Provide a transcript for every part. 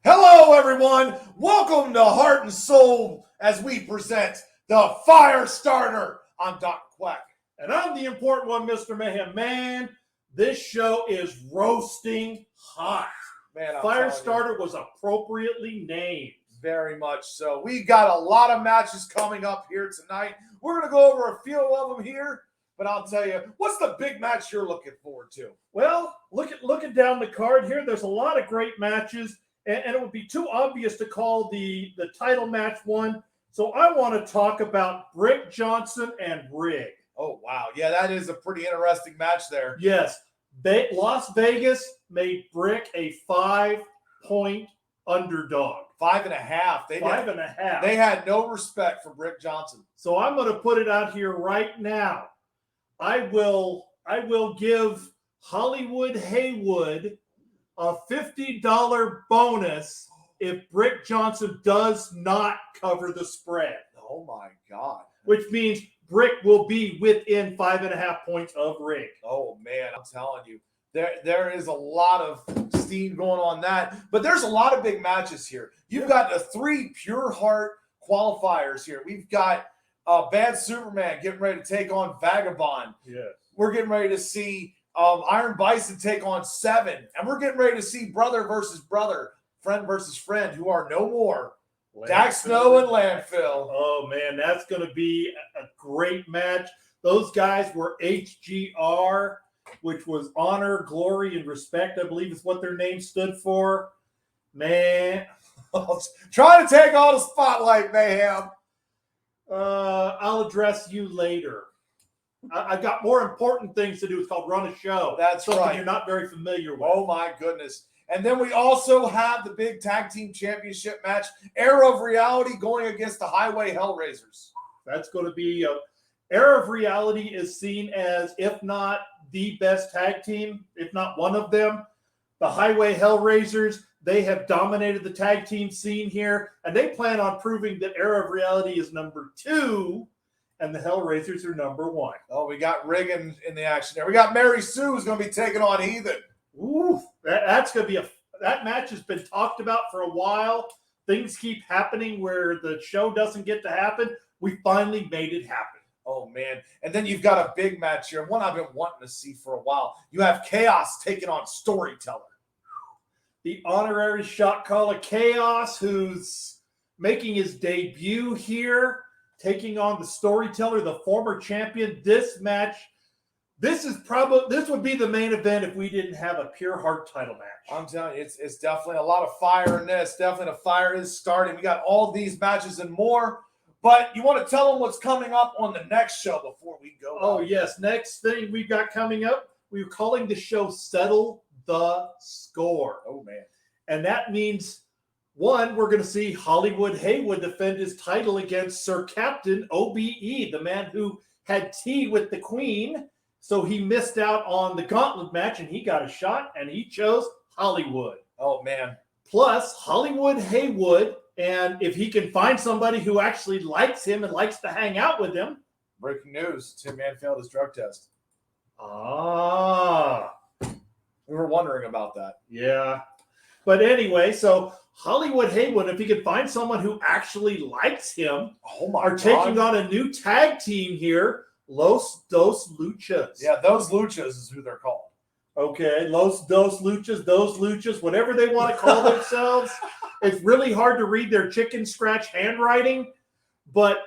Hello, everyone. Welcome to Heart and Soul as we present the Firestarter. I'm Dr. Quack. And I'm the important one, Mr. Mayhem. Man, this show is roasting hot. Man, Firestarter was appropriately named. Very much so. We got a lot of matches coming up here tonight. We're going to go over a few of them here, but I'll tell you, what's the big match you're looking forward to? Well, looking down the card here, there's a lot of great matches, and it would be too obvious to call the title match one. So I want to talk about Brick Johnson and Rig. Oh, wow. Yeah, that is a pretty interesting match there. Yes. Las Vegas made Brick a 5-point underdog. 5.5. They had no respect for Brick Johnson. So I'm going to put it out here right now. I will give Hollywood Haywood a $50 bonus if Brick Johnson does not cover the spread. Oh, my God. Which means Brick will be within 5.5 points of Rig. Oh, man, I'm telling you. There is a lot of steam going on that. But there's a lot of big matches here. You've got the 3 Pure Heart qualifiers here. We've got Bad Superman getting ready to take on Vagabond. Yes. We're getting ready to see Iron Bison take on 7. And we're getting ready to see brother versus brother, friend versus friend, who are no more. Dak Snow and Landfill. Oh, man, that's going to be a great match. Those guys were HGR, which was honor, glory, and respect, I believe is what their name stood for. Man. Trying to take all the spotlight, Mayhem. I'll address you later. I've got more important things to do. It's called run a show. That's something right. You're not very familiar with. Oh, my goodness. And then we also have the big tag team championship match, Era of Reality going against the Highway Hellraisers. That's going to be Era of Reality is seen as, if not the best tag team, if not one of them. The Highway Hellraisers, they have dominated the tag team scene here, and they plan on proving that Era of Reality is number 2 and the Hellraisers are number 1. Oh, we got Riggin in the action there. We got Mary Sue who's going to be taking on Heathen. Ooh, that's going to be that match has been talked about for a while. Things keep happening where the show doesn't get to happen. We finally made it happen. Oh, man. And then you've got a big match here, one I've been wanting to see for a while. You have Chaos taking on Storyteller. The honorary shot caller Chaos, who's making his debut here, taking on the Storyteller, the former champion. This match, this would be the main event if we didn't have a Pure Heart title match. I'm telling you, it's definitely a lot of fire in this. Definitely the fire is starting. We got all these matches and more. But you want to tell them what's coming up on the next show before we go? Oh, yes. Next thing we've got coming up, we're calling the show Settle the Score. Oh, man. And that means, one, we're going to see Hollywood Haywood defend his title against Sir Captain OBE, the man who had tea with the Queen. So he missed out on the gauntlet match, and he got a shot, and he chose Hollywood. Oh, man. Plus, Hollywood Haywood, and if he can find somebody who actually likes him and likes to hang out with him. Breaking news, Tim Man failed his drug test. Ah. We were wondering about that. Yeah. But anyway, so Hollywood Haywood, if he could find someone who actually likes him, are taking on a new tag team here, Los Dos Luchas. Yeah, those Luchas is who they're called. Okay, Los Dos Luchas, those Luchas, whatever they want to call themselves. It's really hard to read their chicken scratch handwriting, but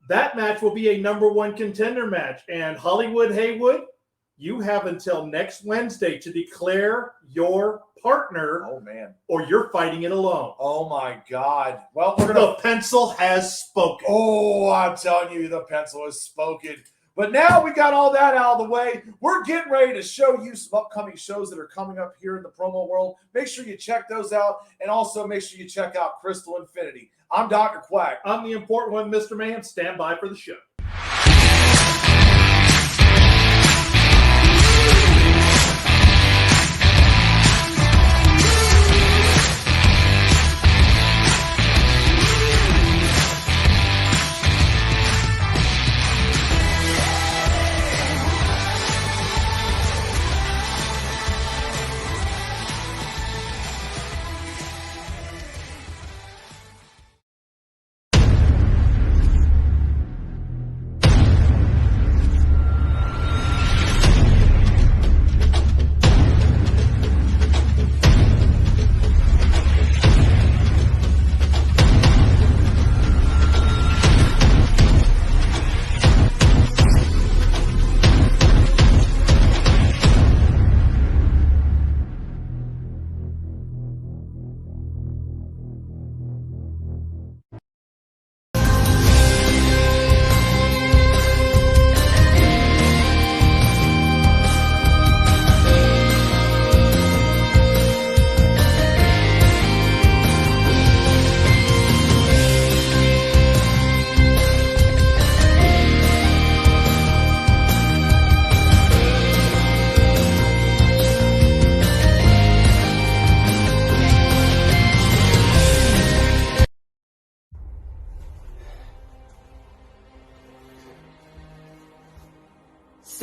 that match will be a number 1 contender match. And Hollywood Haywood, you have until next Wednesday to declare your partner. Oh, man. Or you're fighting it alone. Oh, my God. Well, the pencil has spoken. Oh, I'm telling you, the pencil has spoken. But now we got all that out of the way. We're getting ready to show you some upcoming shows that are coming up here in the promo world. Make sure you check those out. And also make sure you check out Crystal Infinity. I'm Dr. Quack. I'm the important one, Mr. Mayhem. Stand by for the show.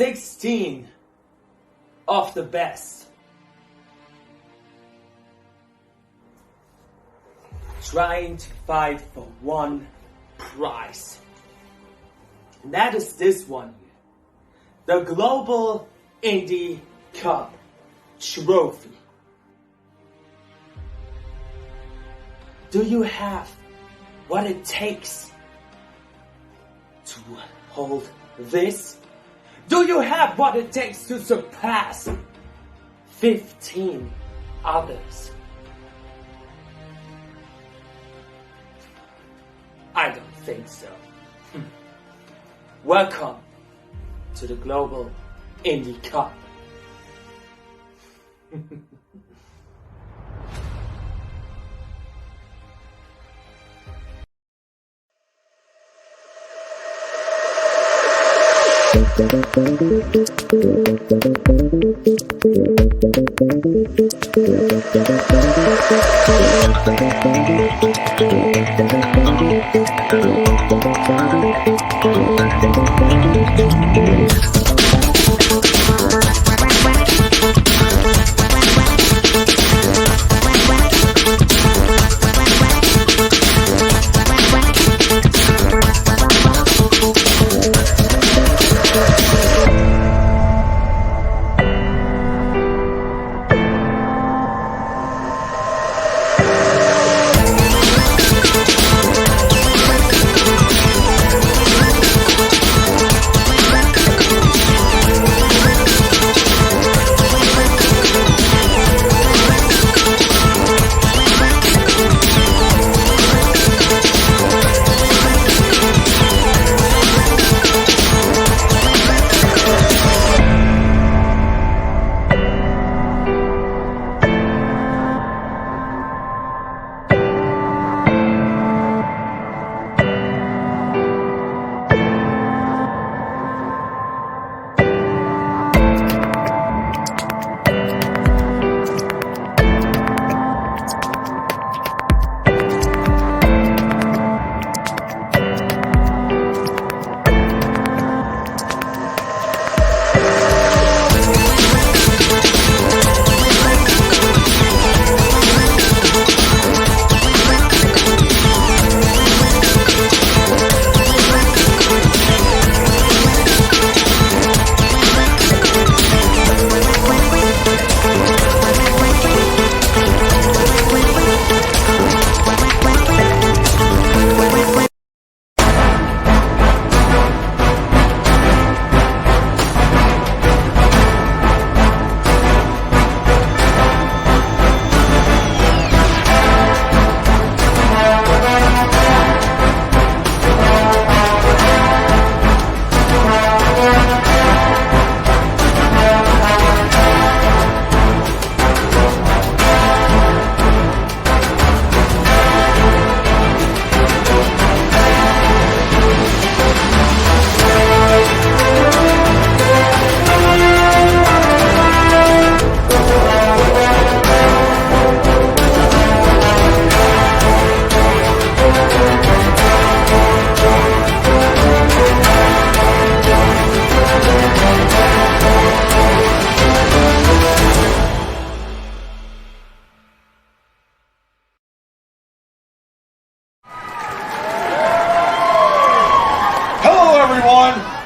16 of the best. Trying to fight for one prize. And that is this one here. The Global Indie Cup Trophy. Do you have what it takes to hold this? Do you have what it takes to surpass 15 others? I don't think so. Welcome to the Global Indie Cup.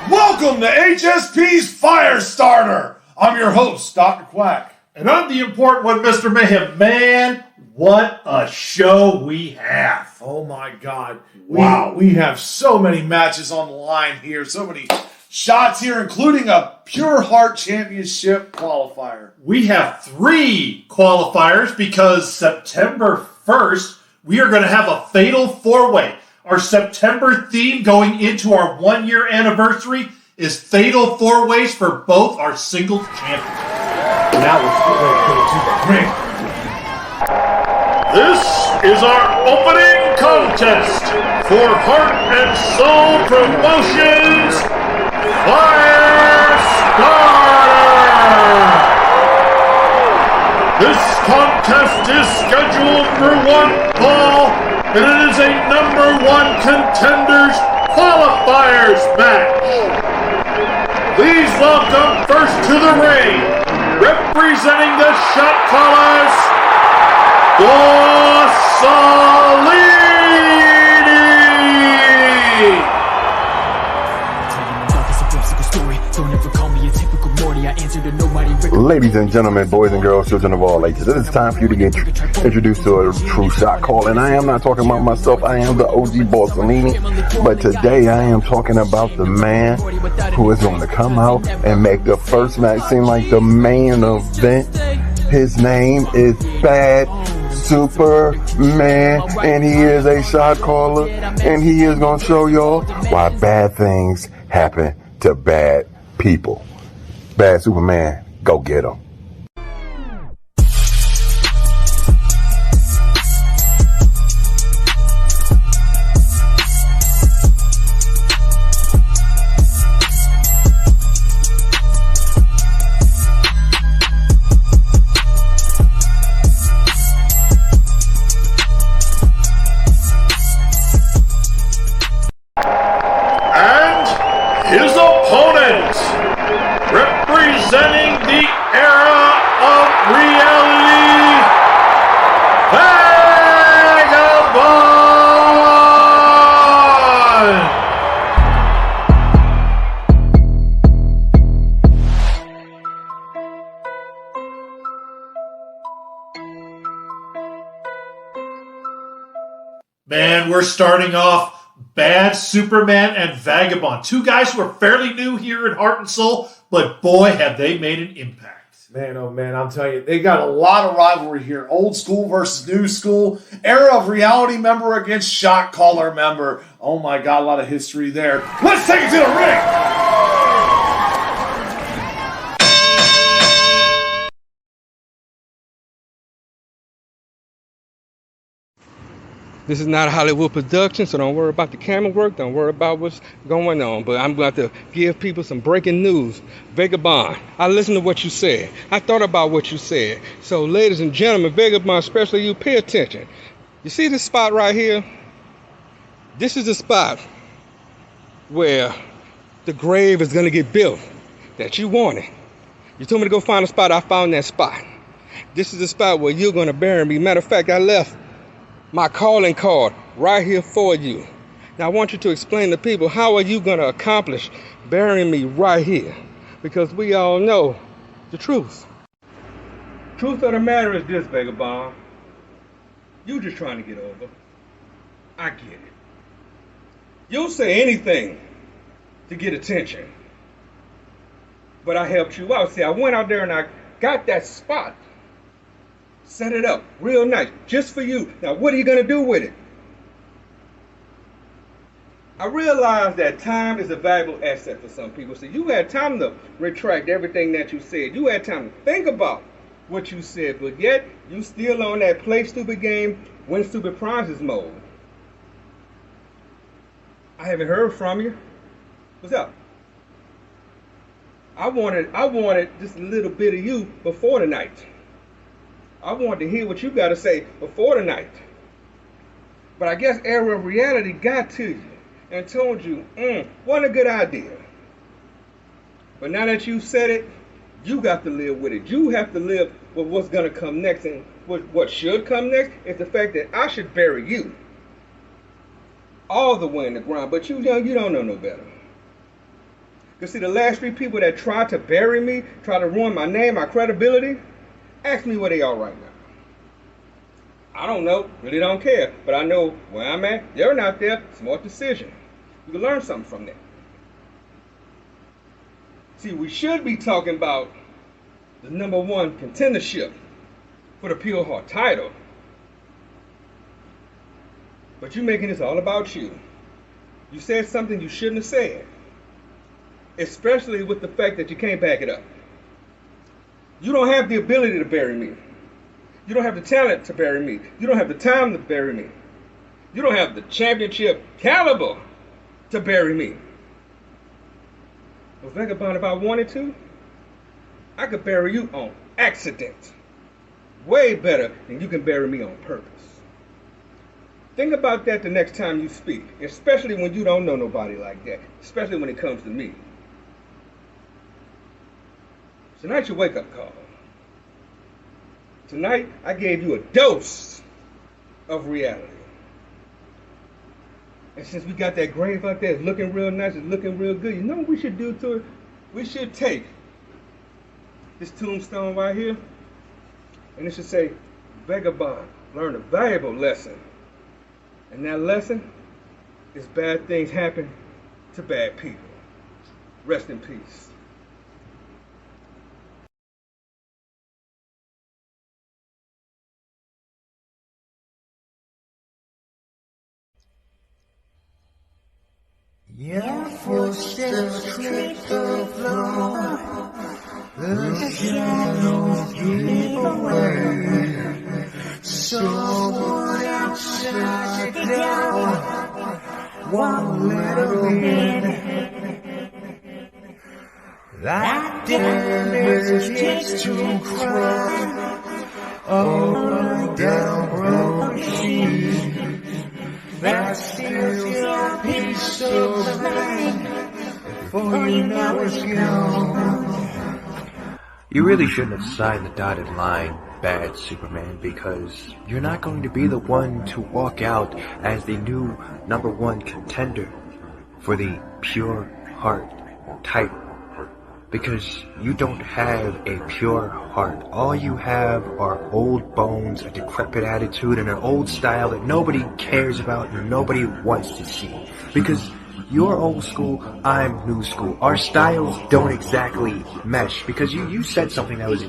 Welcome to HSP's Firestarter. I'm your host, Dr. Quack. And I'm the important one, Mr. Mayhem. Man, what a show we have. Oh my God. Wow. We have so many matches on the line here, so many shots here, including a Pure Heart Championship qualifier. We have 3 qualifiers because September 1st, we are going to have a fatal 4-way. Our September theme going into our 1-year anniversary is fatal 4-ways for both our singles champions. Now let's get ready to go to the ring. This is our opening contest for Heart and Soul Promotions Firestarter. This contest is scheduled for 1 fall, and it is a number 1 contenders qualifiers match. Please welcome first to the ring, representing the Shot Callers, Mussolini! Ladies and gentlemen, boys and girls, children of all ages, it is time for you to get introduced to a true shot call. And I am not talking about myself. I am the OG Mussolini. But today I am talking about the man who is going to come out and make the first match seem like the main event. His name is Bad Superman, and he is a shot caller, and he is going to show y'all why bad things happen to bad people. Bad Superman, go get him. And his opponent, representing the era of reality, Vagabond! Man, we're starting off Bad Superman and Vagabond. Two guys who are fairly new here at Heart and Soul, but boy, have they made an impact. Man, oh man, I'm telling you, they got a lot of rivalry here. Old school versus new school. Era of reality member against shot caller member. Oh my God, a lot of history there. Let's take it to the ring. This is not a Hollywood production, so don't worry about the camera work. Don't worry about what's going on. But I'm going to give people some breaking news. Vagabond, I listened to what you said. I thought about what you said. So, ladies and gentlemen, Vagabond, especially you, pay attention. You see this spot right here? This is the spot where the grave is going to get built that you wanted. You told me to go find a spot. I found that spot. This is the spot where you're going to bury me. Matter of fact, I left my calling card right here for you. Now I want you to explain to people, how are you going to accomplish burying me right here? Because we all know the truth. Truth of the matter is this, Vagabond. You just trying to get over. I get it. You'll say anything to get attention. But I helped you out. See, I went out there and I got that spot. Set it up real nice, just for you. Now, what are you going to do with it? I realize that time is a valuable asset for some people. So you had time to retract everything that you said. You had time to think about what you said, but yet you still on that play stupid game, win stupid prizes mode. I haven't heard from you. What's up? I wanted just a little bit of you before the night. I wanted to hear what you got to say before the night. But I guess era of reality got to you and told you, wasn't a good idea. But now that you said it, you got to live with it. You have to live with what's going to come next. And what should come next is the fact that I should bury you all the way in the ground. But you don't know no better. Because see, the last 3 people that tried to bury me, tried to ruin my name, my credibility, ask me where they are right now. I don't know, really don't care, but I know where I'm at. They're not there. Smart decision. You can learn something from that. See, we should be talking about the #1 contendership for the Pure Heart title. But you're making this all about you. You said something you shouldn't have said. Especially with the fact that you can't back it up. You don't have the ability to bury me. You don't have the talent to bury me. You don't have the time to bury me. You don't have the championship caliber to bury me. Well, Vagabond, if I wanted to, I could bury you on accident. Way better than you can bury me on purpose. Think about that the next time you speak, especially when you don't know nobody like that, especially when it comes to me. Tonight's your wake-up call. Tonight, I gave you a dose of reality. And since we got that grave out there, it's looking real nice, it's looking real good, you know what we should do to it? We should take this tombstone right here, and it should say, Vagabond learned a valuable lesson. And that lesson is bad things happen to bad people. Rest in peace. Your footsteps creep the floor, the shadows give away. Someone outside the door won't let her in. That damage gets to cry on down broken sheet. That steals your peace of mind before you know it's gone. You really shouldn't have signed the dotted line, bad Superman, because you're not going to be the one to walk out as the new #1 contender for the pure heart title. Because you don't have a pure heart. All you have are old bones, a decrepit attitude, and an old style that nobody cares about and nobody wants to see. Because you're old school, I'm new school. Our styles don't exactly mesh. Because you said something that was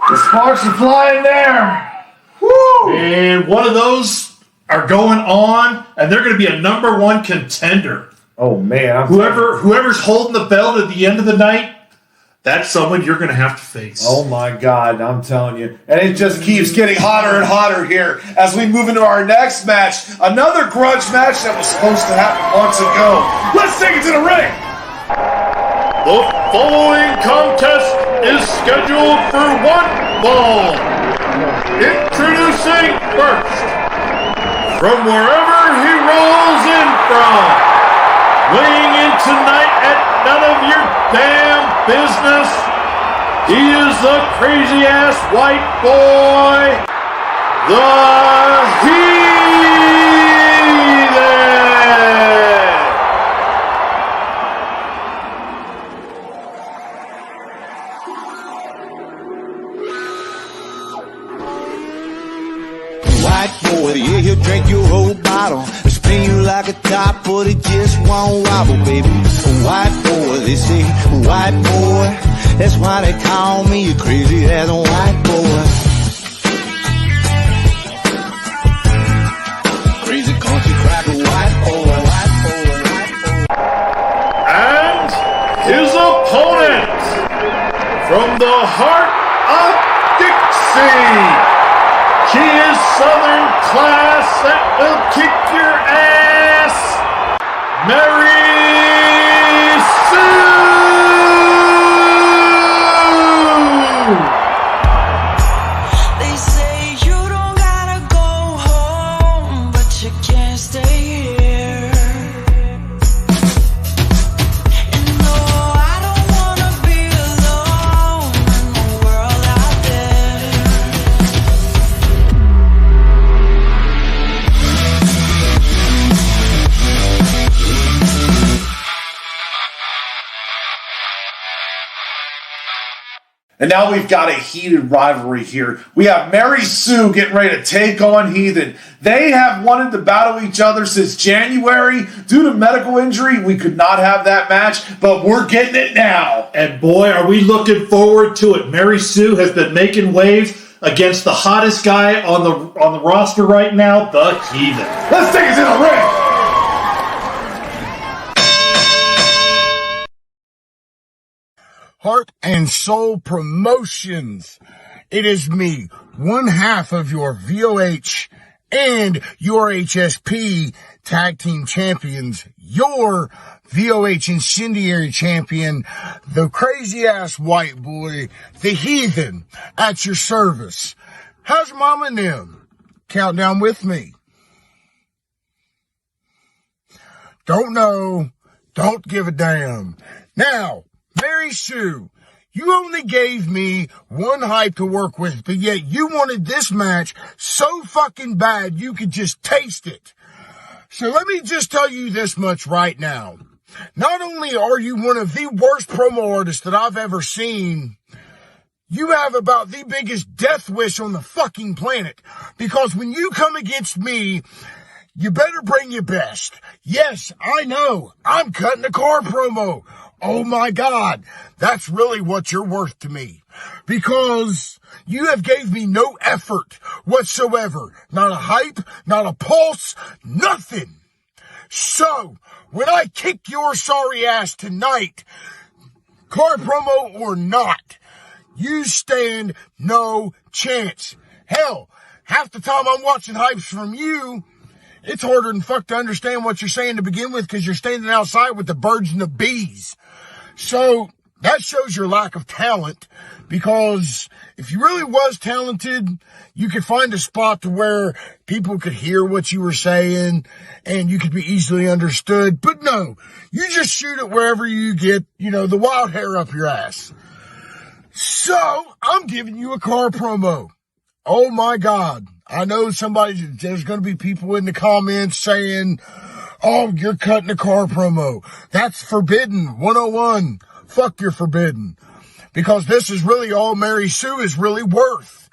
The sparks are flying there. Woo! And one of those are going on, and they're going to be a #1 contender. Oh man! Whoever's holding the belt at the end of the night, that's someone you're going to have to face. Oh my God! I'm telling you, and it just keeps getting hotter and hotter here as we move into our next match. Another grudge match that was supposed to happen months ago. Let's take it to the ring. The following contest is scheduled for 1 Ball. Introducing first, from wherever he rolls in from, weighing in tonight at none of your damn business, he is the crazy-ass white boy, the Heathen! White boy, yeah, he'll drink your whole bottle, spin you like a top, but it just won't wobble, baby. White boy, they say, white boy, that's why they call me a crazy ass white boy. Crazy country cracker, white boy, white boy, white boy. And his opponent, from the heart of Dixie, she is Southern class that will kick your ass, Mary Sue! They say you don't gotta go home, but you can't stay here. And no, I don't wanna be alone in the world out there. And now we've got a heated rivalry here. We have Mary Sue getting ready to take on Heathen. They have wanted to battle each other since January. Due to medical injury, we could not have that match, but we're getting it now. And boy, are we looking forward to it. Mary Sue has been making waves against the hottest guy on the roster right now, the Heathen. Let's take it to the ring. Heart and Soul Promotions. It is me, one half of your VOH and your HSP tag team champions, your VOH incendiary champion, the crazy ass white boy, the Heathen, at your service. How's mama and them? Countdown with me. Don't know. Don't give a damn. Now, Mary Sue, you only gave me one hype to work with, but yet you wanted this match so fucking bad you could just taste it. So let me just tell you this much right now. Not only are you one of the worst promo artists that I've ever seen, you have about the biggest death wish on the fucking planet. Because when you come against me, you better bring your best. Yes, I know, I'm cutting a car promo. Oh my God, that's really what you're worth to me. Because you have gave me no effort whatsoever. Not a hype, not a pulse, nothing. So, when I kick your sorry ass tonight, car promo or not, you stand no chance. Hell, half the time I'm watching hypes from you, it's harder than fuck to understand what you're saying to begin with because you're standing outside with the birds and the bees. So that shows your lack of talent, because if you really was talented, you could find a spot to where people could hear what you were saying and you could be easily understood. But no, you just shoot it wherever you get, the wild hair up your ass. So I'm giving you a car promo. Oh my God. I know there's going to be people in the comments saying, oh, you're cutting a car promo. That's forbidden. 101. Fuck your forbidden. Because this is really all Mary Sue is really worth.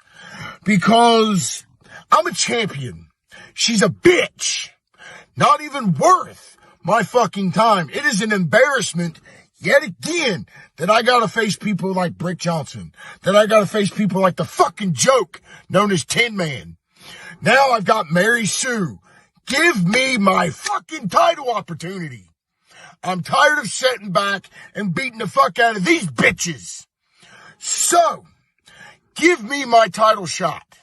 Because I'm a champion. She's a bitch. Not even worth my fucking time. It is an embarrassment yet again that I gotta face people like Brick Johnson. That I gotta face people like the fucking joke known as Tin Man. Now I've got Mary Sue. Give me my fucking title opportunity. I'm tired of sitting back and beating the fuck out of these bitches. So, give me my title shot.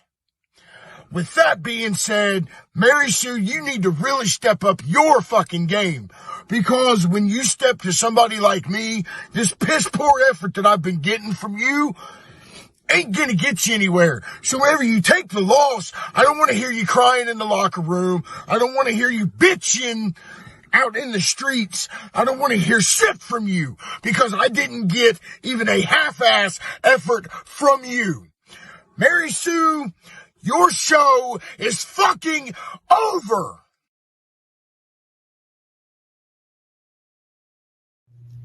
With that being said, Mary Sue, you need to really step up your fucking game. Because when you step to somebody like me, this piss poor effort that I've been getting from you, ain't gonna get you anywhere. So whenever you take the loss, I don't want to hear you crying in the locker room. I don't want to hear you bitching out in the streets. I don't want to hear shit from you because I didn't get even a half-ass effort from you. Mary Sue, your show is fucking over.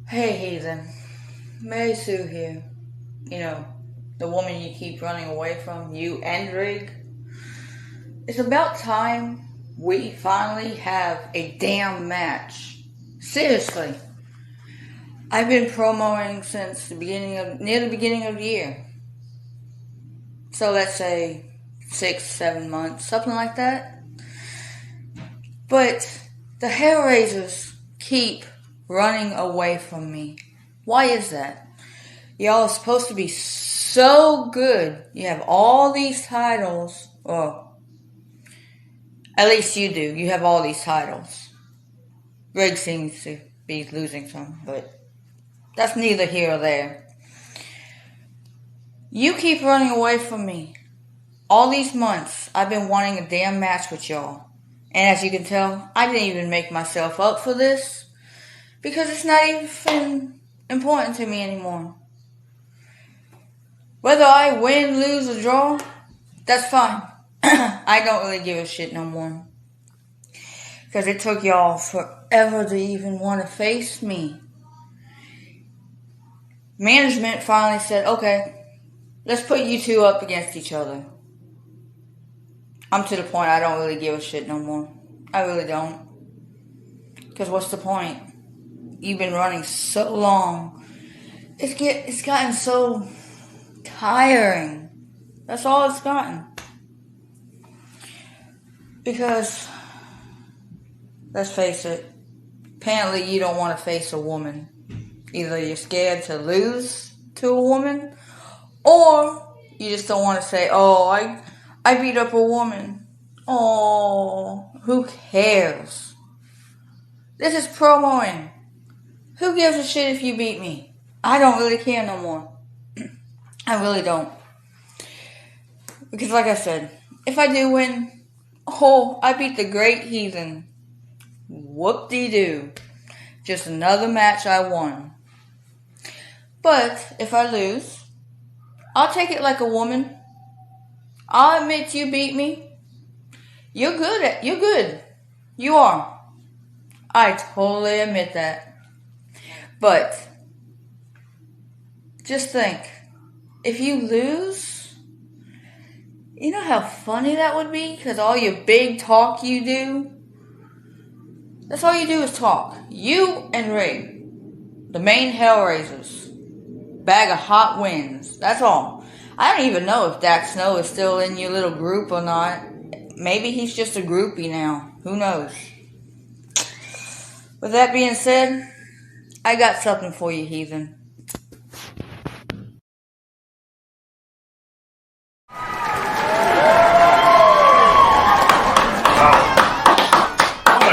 Hey, Heathen. Mary Sue here. You know, the woman you keep running away from, you and Rig. It's about time we finally have a damn match. Seriously. I've been promoting since near the beginning of the year. So let's say 6-7 months, something like that. But the Hellraisers keep running away from me. Why is that? Y'all are supposed to be so good. You have all these titles. Well, at least you do. You have all these titles. Greg seems to be losing some, but that's neither here or there. You keep running away from me. All these months, I've been wanting a damn match with y'all. And as you can tell, I didn't even make myself up for this. Because it's not even important to me anymore. Whether I win, lose, or draw, that's fine. I don't really give a shit no more. Because it took y'all forever to even want to face me. Management finally said, okay, let's put you two up against each other. I'm to the point I don't really give a shit no more. I really don't. Because what's the point? You've been running so long. It's gotten so tiring. That's all it's gotten. Because, let's face it, apparently you don't want to face a woman. Either you're scared to lose to a woman, or you just don't want to say, oh, I beat up a woman. Oh, who cares? This is promoing. Who gives a shit if you beat me? I don't really care no more. I really don't. Because like I said, if I do win, oh, I beat the great Heathen. Whoop-de-doo. Just another match I won. But if I lose, I'll take it like a woman. I'll admit you beat me. You're good. You are. I totally admit that. But just think, if you lose, you know how funny that would be? Because all your big talk you do, that's all you do is talk. You and Ray, the main Hellraisers, bag of hot wins. That's all. I don't even know if Dak Snow is still in your little group or not. Maybe he's just a groupie now. Who knows? With that being said, I got something for you, Heathen. What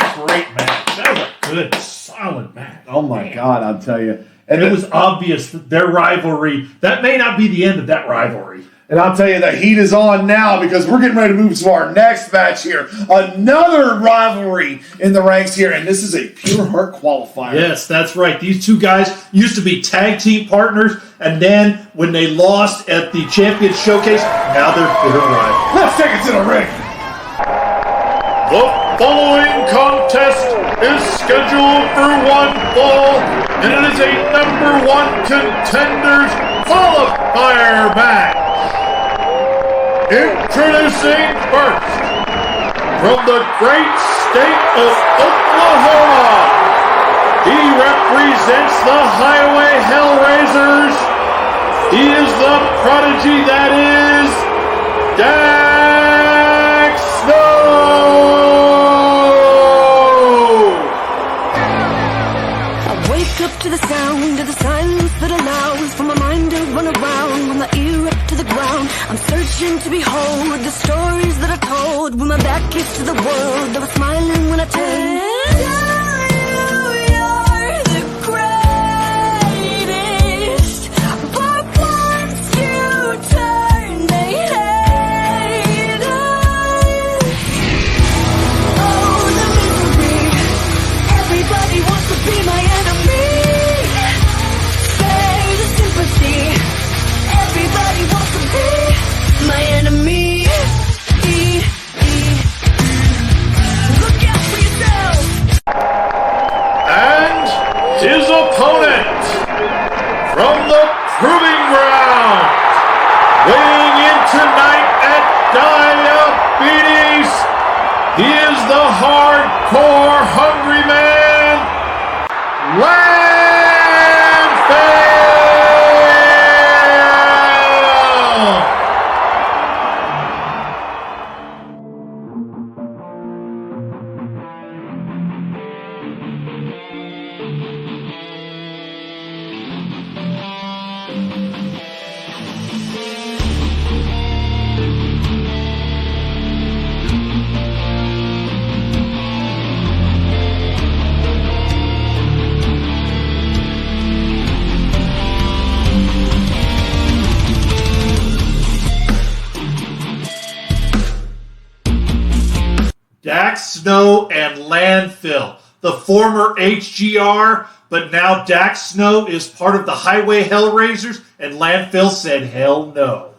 a great match. That was a good, solid match. Oh my God, I'll tell you. And it was obvious that their rivalry, that may not be the end of that rivalry. And I'll tell you, the heat is on now because we're getting ready to move to our next match here. Another rivalry in the ranks here, and this is a pure heart qualifier. Yes, that's right. These two guys used to be tag team partners, and then when they lost at the Champion Showcase, now they're bitter rivals. Let's take it to the ring. The following contest is scheduled for one fall, and it is a #1 contenders qualifier match. Introducing first, from the great state of Oklahoma, he represents the Highway Hellraisers. He is the prodigy that is Dak Snow. I wake up to the sound of the silence that allows for my mind to run around with my ear up to the ground. I'm searching to behold the stories that I told when my back is to the world. I was smiling when I turned. You're the greatest, but once you turn He is the hardcore hungry man, Landfill! Dax Snow and Landfill, the former HGR, but now Dax Snow is part of the Highway Hellraisers, and Landfill said hell no.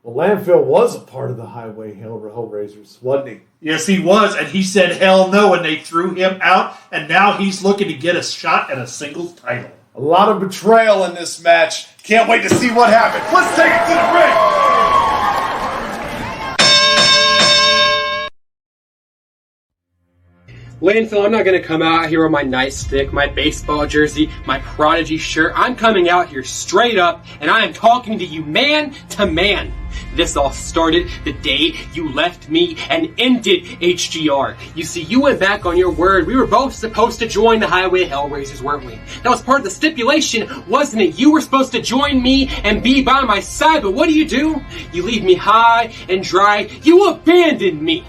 Well, Landfill was a part of the Highway Hellraisers, wasn't he? Yes, he was, and he said hell no, and they threw him out, and now he's looking to get a shot at a singles title. A lot of betrayal in this match. Can't wait to see what happens. Let's take it to the ring. Landfill, I'm not going to come out here with my nightstick, my baseball jersey, my Prodigy shirt. I'm coming out here straight up, and I am talking to you man to man. This all started the day you left me and ended HGR. You see, you went back on your word. We were both supposed to join the Highway Hellraisers, weren't we? That was part of the stipulation, wasn't it? You were supposed to join me and be by my side, but what do? You leave me high and dry. You abandoned me.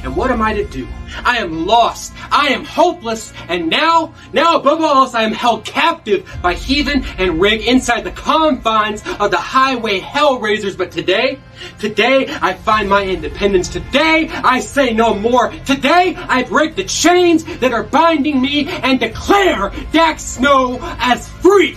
And what am I to do? I am lost. I am hopeless. And now above all else, I am held captive by Heathen and Rig inside the confines of the Highway Hellraisers. But today I find my independence. Today I say no more. Today I break the chains that are binding me and declare Dax Snow as free.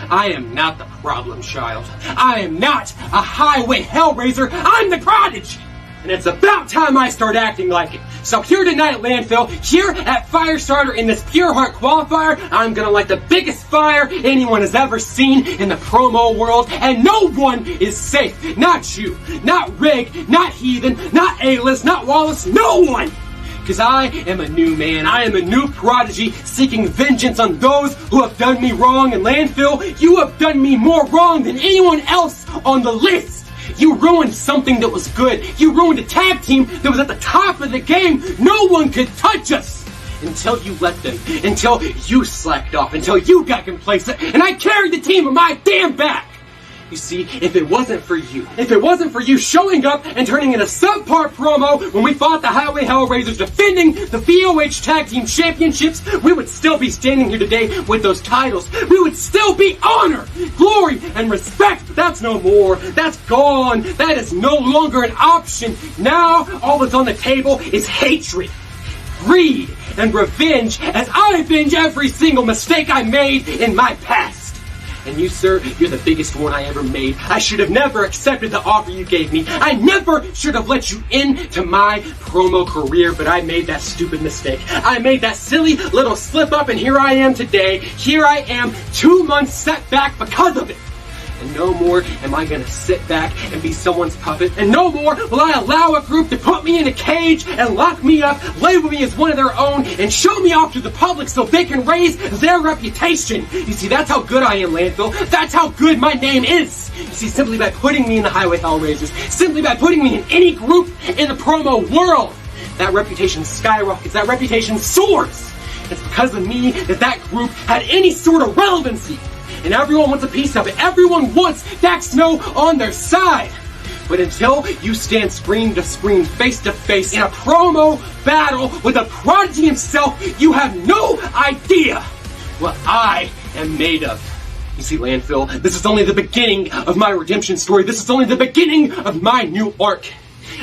I am not the problem child. I am not a Highway Hellraiser. I'm the Prodigy. And it's about time I start acting like it. So here tonight, Landfill, here at Firestarter in this Pure Heart qualifier, I'm gonna light the biggest fire anyone has ever seen in the promo world, and no one is safe. Not you, not Rig, not Heathen, not A-List, not Wallace, no one! Because I am a new man. I am a new Prodigy seeking vengeance on those who have done me wrong. And Landfill, you have done me more wrong than anyone else on the list. You ruined something that was good. You ruined a tag team that was at the top of the game. No one could touch us until you let them, until you slacked off, until you got complacent, and I carried the team on my damn back. You see, if it wasn't for you showing up and turning in a subpar promo when we fought the Highway Hellraisers defending the VOH Tag Team Championships, we would still be standing here today with those titles. We would still be honor, glory, and respect. But that's no more. That's gone. That is no longer an option. Now, all that's on the table is hatred, greed, and revenge as I avenge every single mistake I made in my past. And you, sir, you're the biggest one I ever made. I should have never accepted the offer you gave me. I never should have let you into my promo career, but I made that stupid mistake. I made that silly little slip up, and here I am today. Here I am, 2 months set back because of it. And no more am I going to sit back and be someone's puppet. And no more will I allow a group to put me in a cage and lock me up, label me as one of their own, and show me off to the public so they can raise their reputation. You see, that's how good I am, Landfill. That's how good my name is. You see, simply by putting me in the Highway Hellraisers, simply by putting me in any group in the promo world, that reputation skyrockets, that reputation soars. It's because of me that that group had any sort of relevancy. And everyone wants a piece of it. Everyone wants Dax Snow on their side. But until you stand screen to screen, face to face in a promo battle with the Prodigy himself, you have no idea what I am made of. You see, Landfill, this is only the beginning of my redemption story. This is only the beginning of my new arc.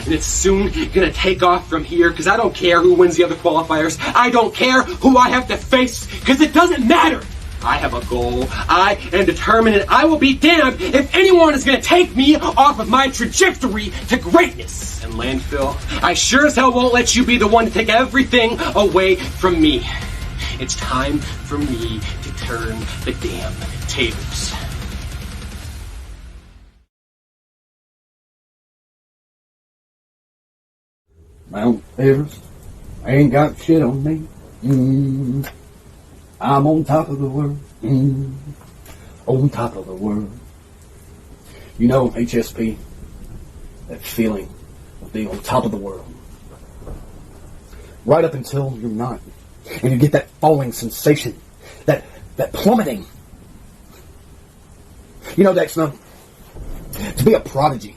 And it's soon gonna take off from here, because I don't care who wins the other qualifiers. I don't care who I have to face, because it doesn't matter. I have a goal. I am determined, and I will be damned if anyone is going to take me off of my trajectory to greatness. And Landfill, I sure as hell won't let you be the one to take everything away from me. It's time for me to turn the damn tables. Mount Everest ain't got shit on me. I'm on top of the world. On top of the world. You know, HSP, that feeling of being on top of the world. Right up until you're not. And you get that falling sensation, that plummeting. You know, Dexter, to be a prodigy,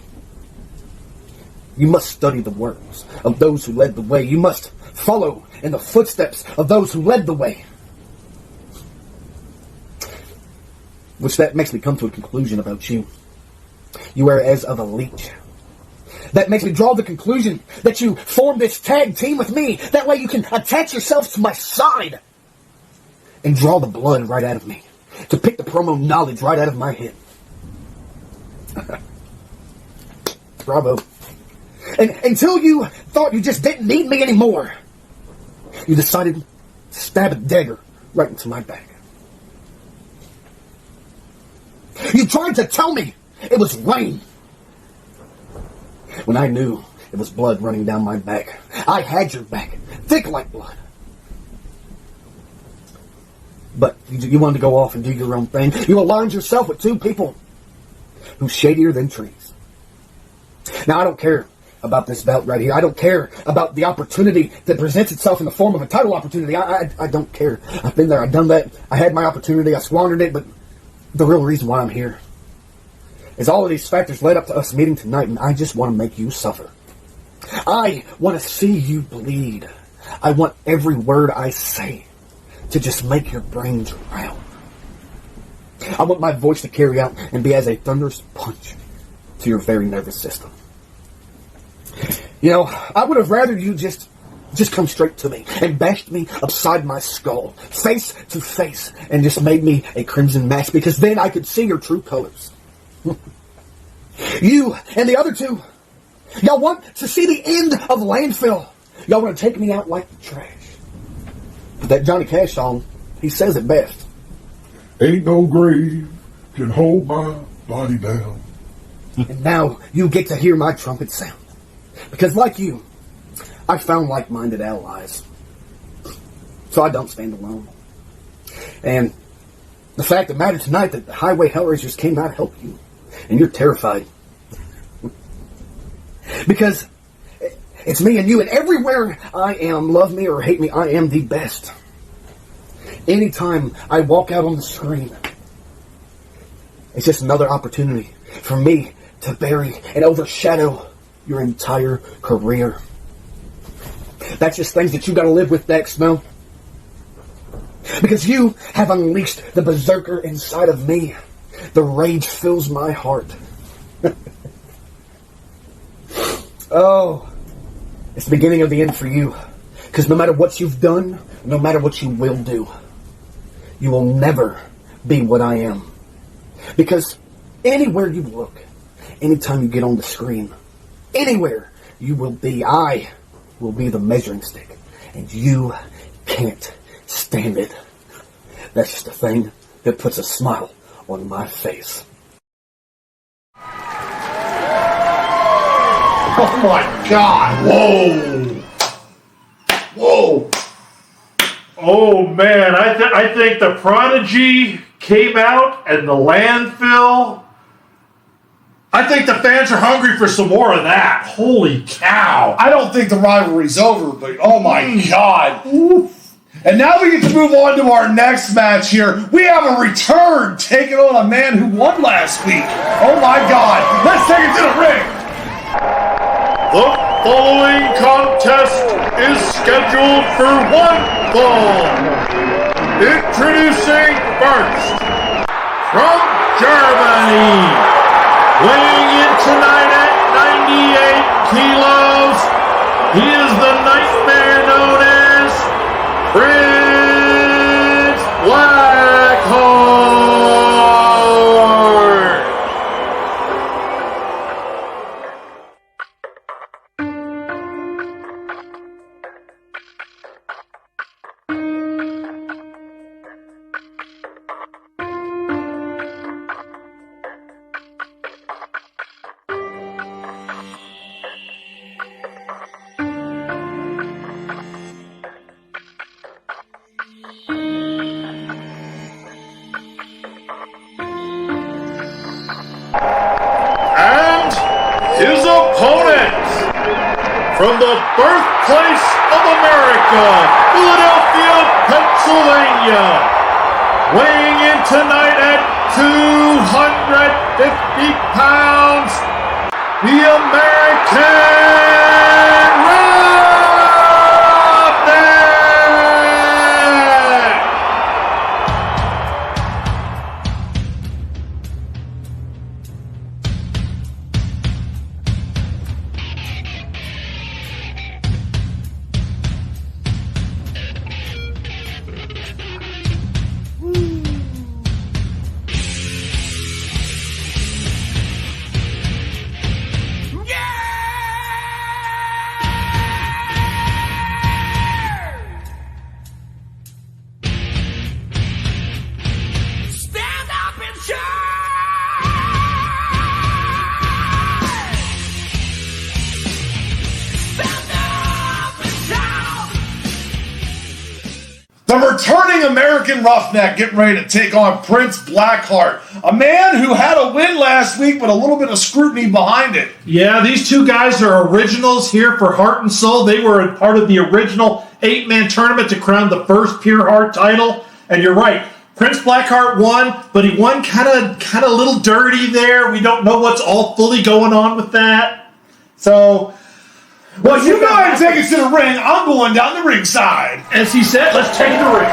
you must study the works of those who led the way. You must follow in the footsteps of those who led the way. Which that makes me come to a conclusion about you. You are as of a leech. That makes me draw the conclusion that you form this tag team with me. That way you can attach yourself to my side and draw the blood right out of me. To pick the promo knowledge right out of my head. Bravo. And until you thought you just didn't need me anymore, you decided to stab a dagger right into my back. You tried to tell me it was rain, when I knew it was blood running down my back. I had your back, thick like blood. But you wanted to go off and do your own thing. You aligned yourself with two people who's shadier than trees. Now, I don't care about this belt right here. I don't care about the opportunity that presents itself in the form of a title opportunity. I don't care. I've been there. I've done that. I had my opportunity. I squandered it. But the real reason why I'm here is all of these factors led up to us meeting tonight, and I just want to make you suffer. I want to see you bleed. I want every word I say to just make your brain drown. I want my voice to carry out and be as a thunderous punch to your very nervous system. You know, I would have rather you just come straight to me and bashed me upside my skull, face to face, and just made me a crimson mask, because then I could see your true colors. You and the other two, y'all want to see the end of landfill. Y'all want to take me out like the trash. But that Johnny Cash song, he says it best. Ain't no grave can hold my body down. And now you get to hear my trumpet sound. Because like you, I found like-minded allies. So I don't stand alone. And the fact of the matter tonight that the Highway Hellraisers cannot help you. And you're terrified. Because it's me and you, and everywhere I am, love me or hate me, I am the best. Anytime I walk out on the screen, it's just another opportunity for me to bury and overshadow your entire career. That's just things that you gotta live with, Dex, no? Because you have unleashed the berserker inside of me. The rage fills my heart. Oh, it's the beginning of the end for you. Because no matter what you've done, no matter what you will do, you will never be what I am. Because anywhere you look, anytime you get on the screen, anywhere you will be, I will be the measuring stick. And you can't stand it. That's just a thing that puts a smile on my face. Oh my God! Whoa! Whoa! Oh man, I think the Prodigy came out and the landfill. I think the fans are hungry for some more of that. Holy cow! I don't think the rivalry's over, but oh my God. Oof. And now we get to move on to our next match here. We have a return taking on a man who won last week. Oh my God. Let's take it to the ring. The following contest is scheduled for one fall. Introducing first, from Germany, weighing in tonight at 98 kilos, he is the nightmare known as Prince Blackheart. birthplace of America, Philadelphia, Pennsylvania. Weighing in tonight at 250 pounds, the American Roughneck! Stand up and shine! Stand up and shout! The returning American Roughneck getting ready to take on Prince Blackheart, a man who had a win last week, but a little bit of scrutiny behind it. Yeah, these two guys are originals here for Heart and Soul. They were a part of the original 8-man tournament to crown the first Pure Heart title. And you're right, Prince Blackheart won, but he won kind of a little dirty there. We don't know what's all fully going on with that. So, Well, you go ahead and take us to the ring. I'm going down the ringside. as he said, let's take the ring.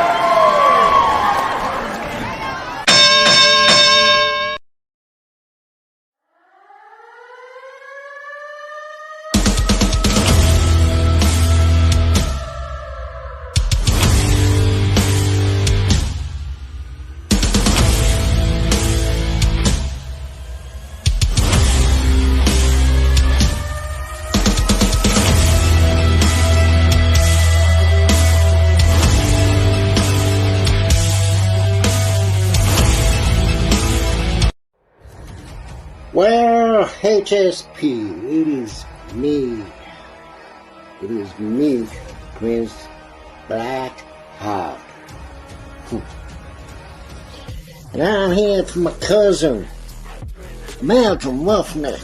Well, HSP, it is me. It is me, Prince Blackheart. And I'm here for my cousin, American Roughneck.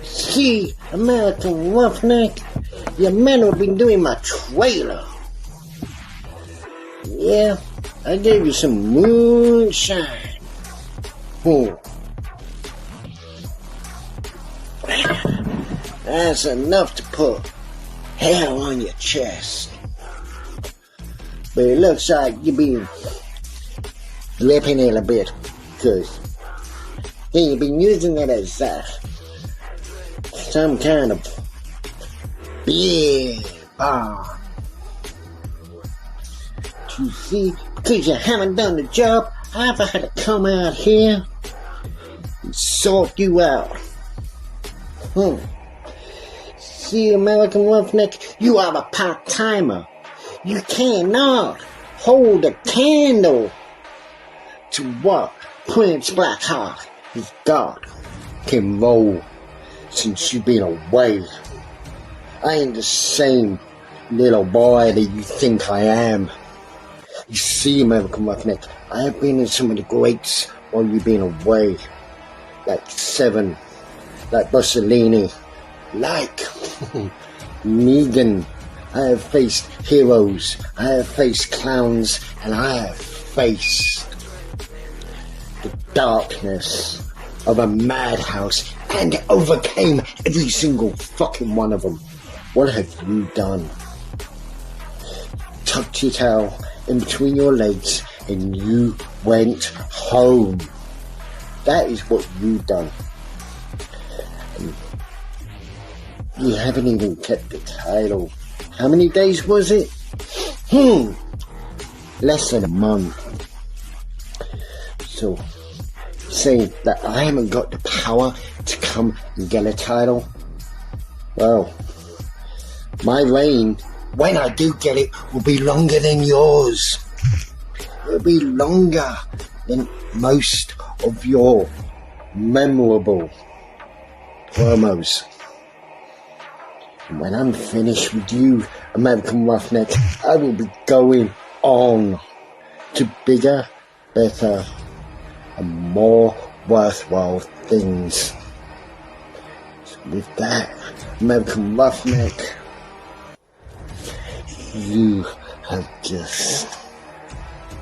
See, American Roughneck, your men have been doing my trailer. Yeah, I gave you some moonshine. That's enough to put hell on your chest. But it looks like you've been slipping in a bit, because you've been using it as some kind of beer bomb. You see, because you haven't done the job, I've had to come out here and sort you out. See, American Roughneck, you are a part-timer. You cannot hold a candle to what Prince Blackheart has got can roll since you've been away. I ain't the same little boy that you think I am. You see, American Roughneck, I have been in some of the greats while you've been away. Like Seven, like Mussolini, like Negan. I have faced heroes, I have faced clowns, and I have faced the darkness of a madhouse and overcame every single fucking one of them. What have you done? Tucked your towel in between your legs and you went home. That is what you've done. And you haven't even kept the title. How many days was it? Less than a month. So, saying that I haven't got the power to come and get a title? Well, my reign, when I do get it, will be longer than yours. It'll be longer than most of your memorable promos. And when I'm finished with you, American Roughneck, I will be going on to bigger, better, and more worthwhile things. So with that, American Roughneck, you have just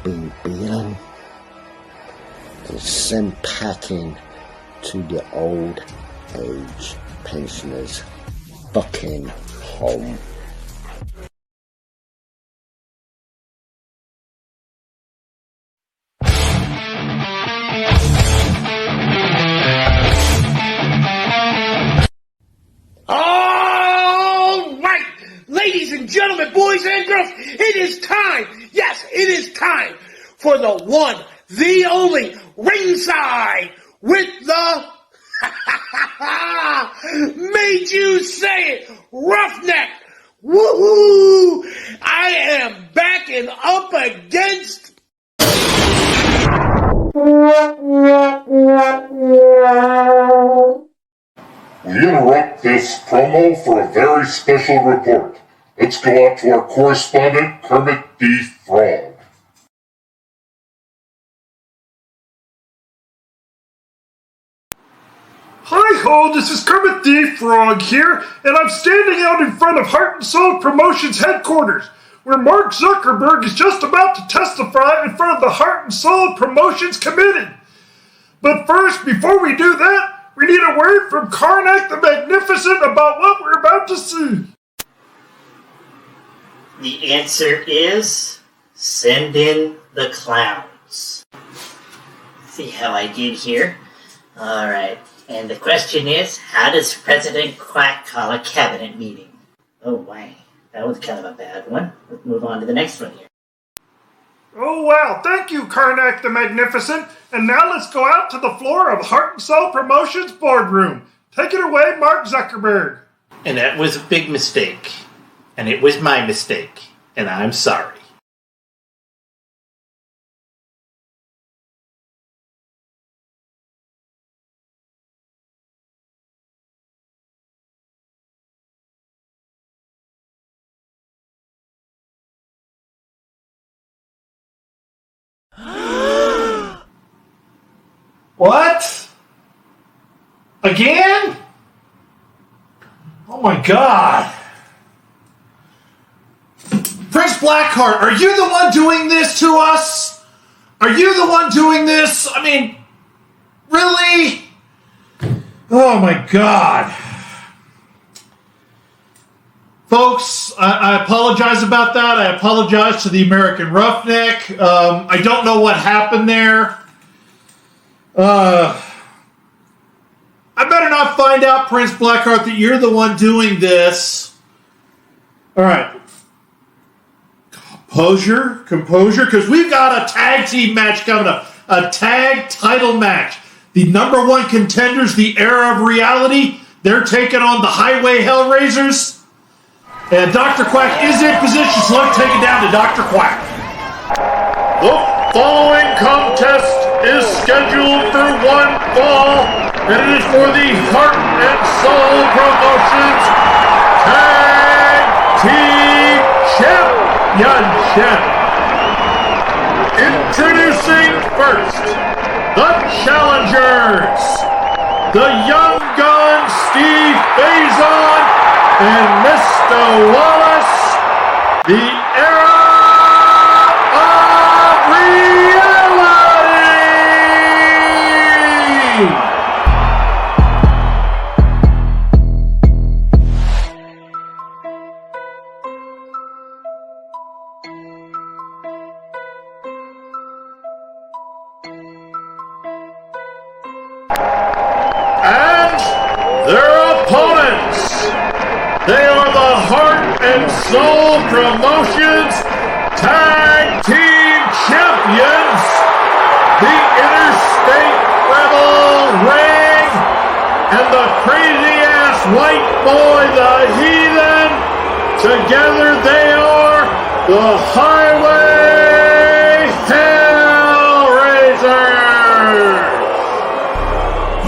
been beaten and sent packing to the old age pensioners' fucking home. All right, ladies and gentlemen, boys and girls, it is time. Yes, it is time for the one, the only ringside with the made you say it, Roughneck. Woohoo! I am backing up against. We interrupt this promo for a very special report. Let's go out to our correspondent, Kermit the Frog. Hi-ho, this is Kermit the Frog here, and I'm standing out in front of Heart and Soul Promotions headquarters, where Mark Zuckerberg is just about to testify in front of the Heart and Soul Promotions Committee. But first, before we do that, we need a word from Karnak the Magnificent about what we're about to see. The answer is, send in the clowns. See how I did here? Alright, and the question is, how does President Quack call a cabinet meeting? Oh, wow, that was kind of a bad one. Let's move on to the next one here. Oh wow, thank you, Karnak the Magnificent. And now let's go out to the floor of Heart and Soul Promotions boardroom. Take it away, Mark Zuckerberg. And that was a big mistake. And it was my mistake. And I'm sorry. What? Again? Oh my God. Prince Blackheart, are you the one doing this to us? Are you the one doing this? I mean, really? Oh my God. Folks, I apologize about that. I apologize to the American Roughneck. I don't know what happened there. I better not find out, Prince Blackheart, that you're the one doing this. All right. Composure, because we've got a tag team match coming up. A tag title match. The number one contenders, the era of reality, they're taking on the Highway Hellraisers. And Dr. Quack is in position, so let's take it down to Dr. Quack. The following contest is scheduled for one fall, and it is for the Heart and Soul Promotions Tag Team Championship. Introducing first, the challengers, the Young Guns, Steve Faison and Mr. Wallace, the era of reality. And their opponents, they are the Heart and Soul Promotions Tag Team Champions, the Interstate Rebel Ring, and the crazy-ass white boy, the Heathen. Together they are the Highway Hellraisers.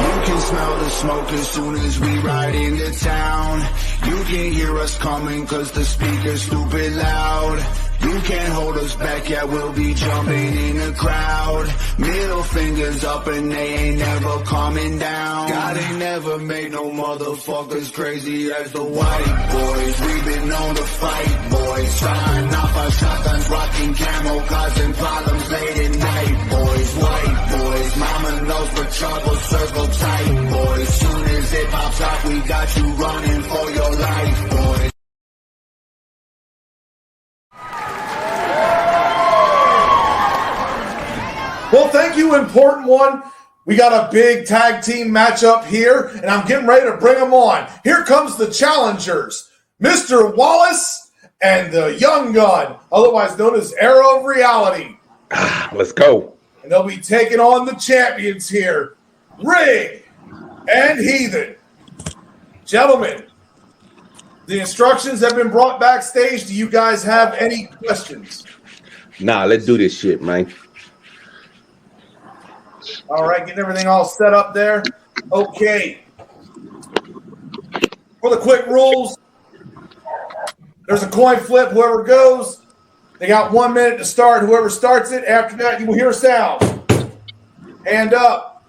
You can smell the smoke as soon as we ride into town. You can hear us coming cause the speaker's stupid loud. You can't hold us back, yeah, we'll be jumping in the crowd. Middle fingers up and they ain't never coming down. God ain't never made no motherfuckers crazy as the white boys. We've been known to fight, boys. Firing off our shotguns, rocking camo, causing problems late at night, boys. White boys, mama knows for trouble, circle tight, boys. Soon as it pops up, we got you running for your life, boys. Well, thank you, important one. We got a big tag team matchup here, and I'm getting ready to bring them on. Here comes the challengers, Mr. Wallace and the Young Gun, otherwise known as Arrow of Reality. Let's go. And they'll be taking on the champions here, Rig and Heathen. Gentlemen, the instructions have been brought backstage. Do you guys have any questions? Nah, let's do this shit, man. All right, getting everything all set up there. Okay. For the quick rules, there's a coin flip. Whoever goes, they got 1 minute to start. Whoever starts it, after that, you will hear sounds. Hand up.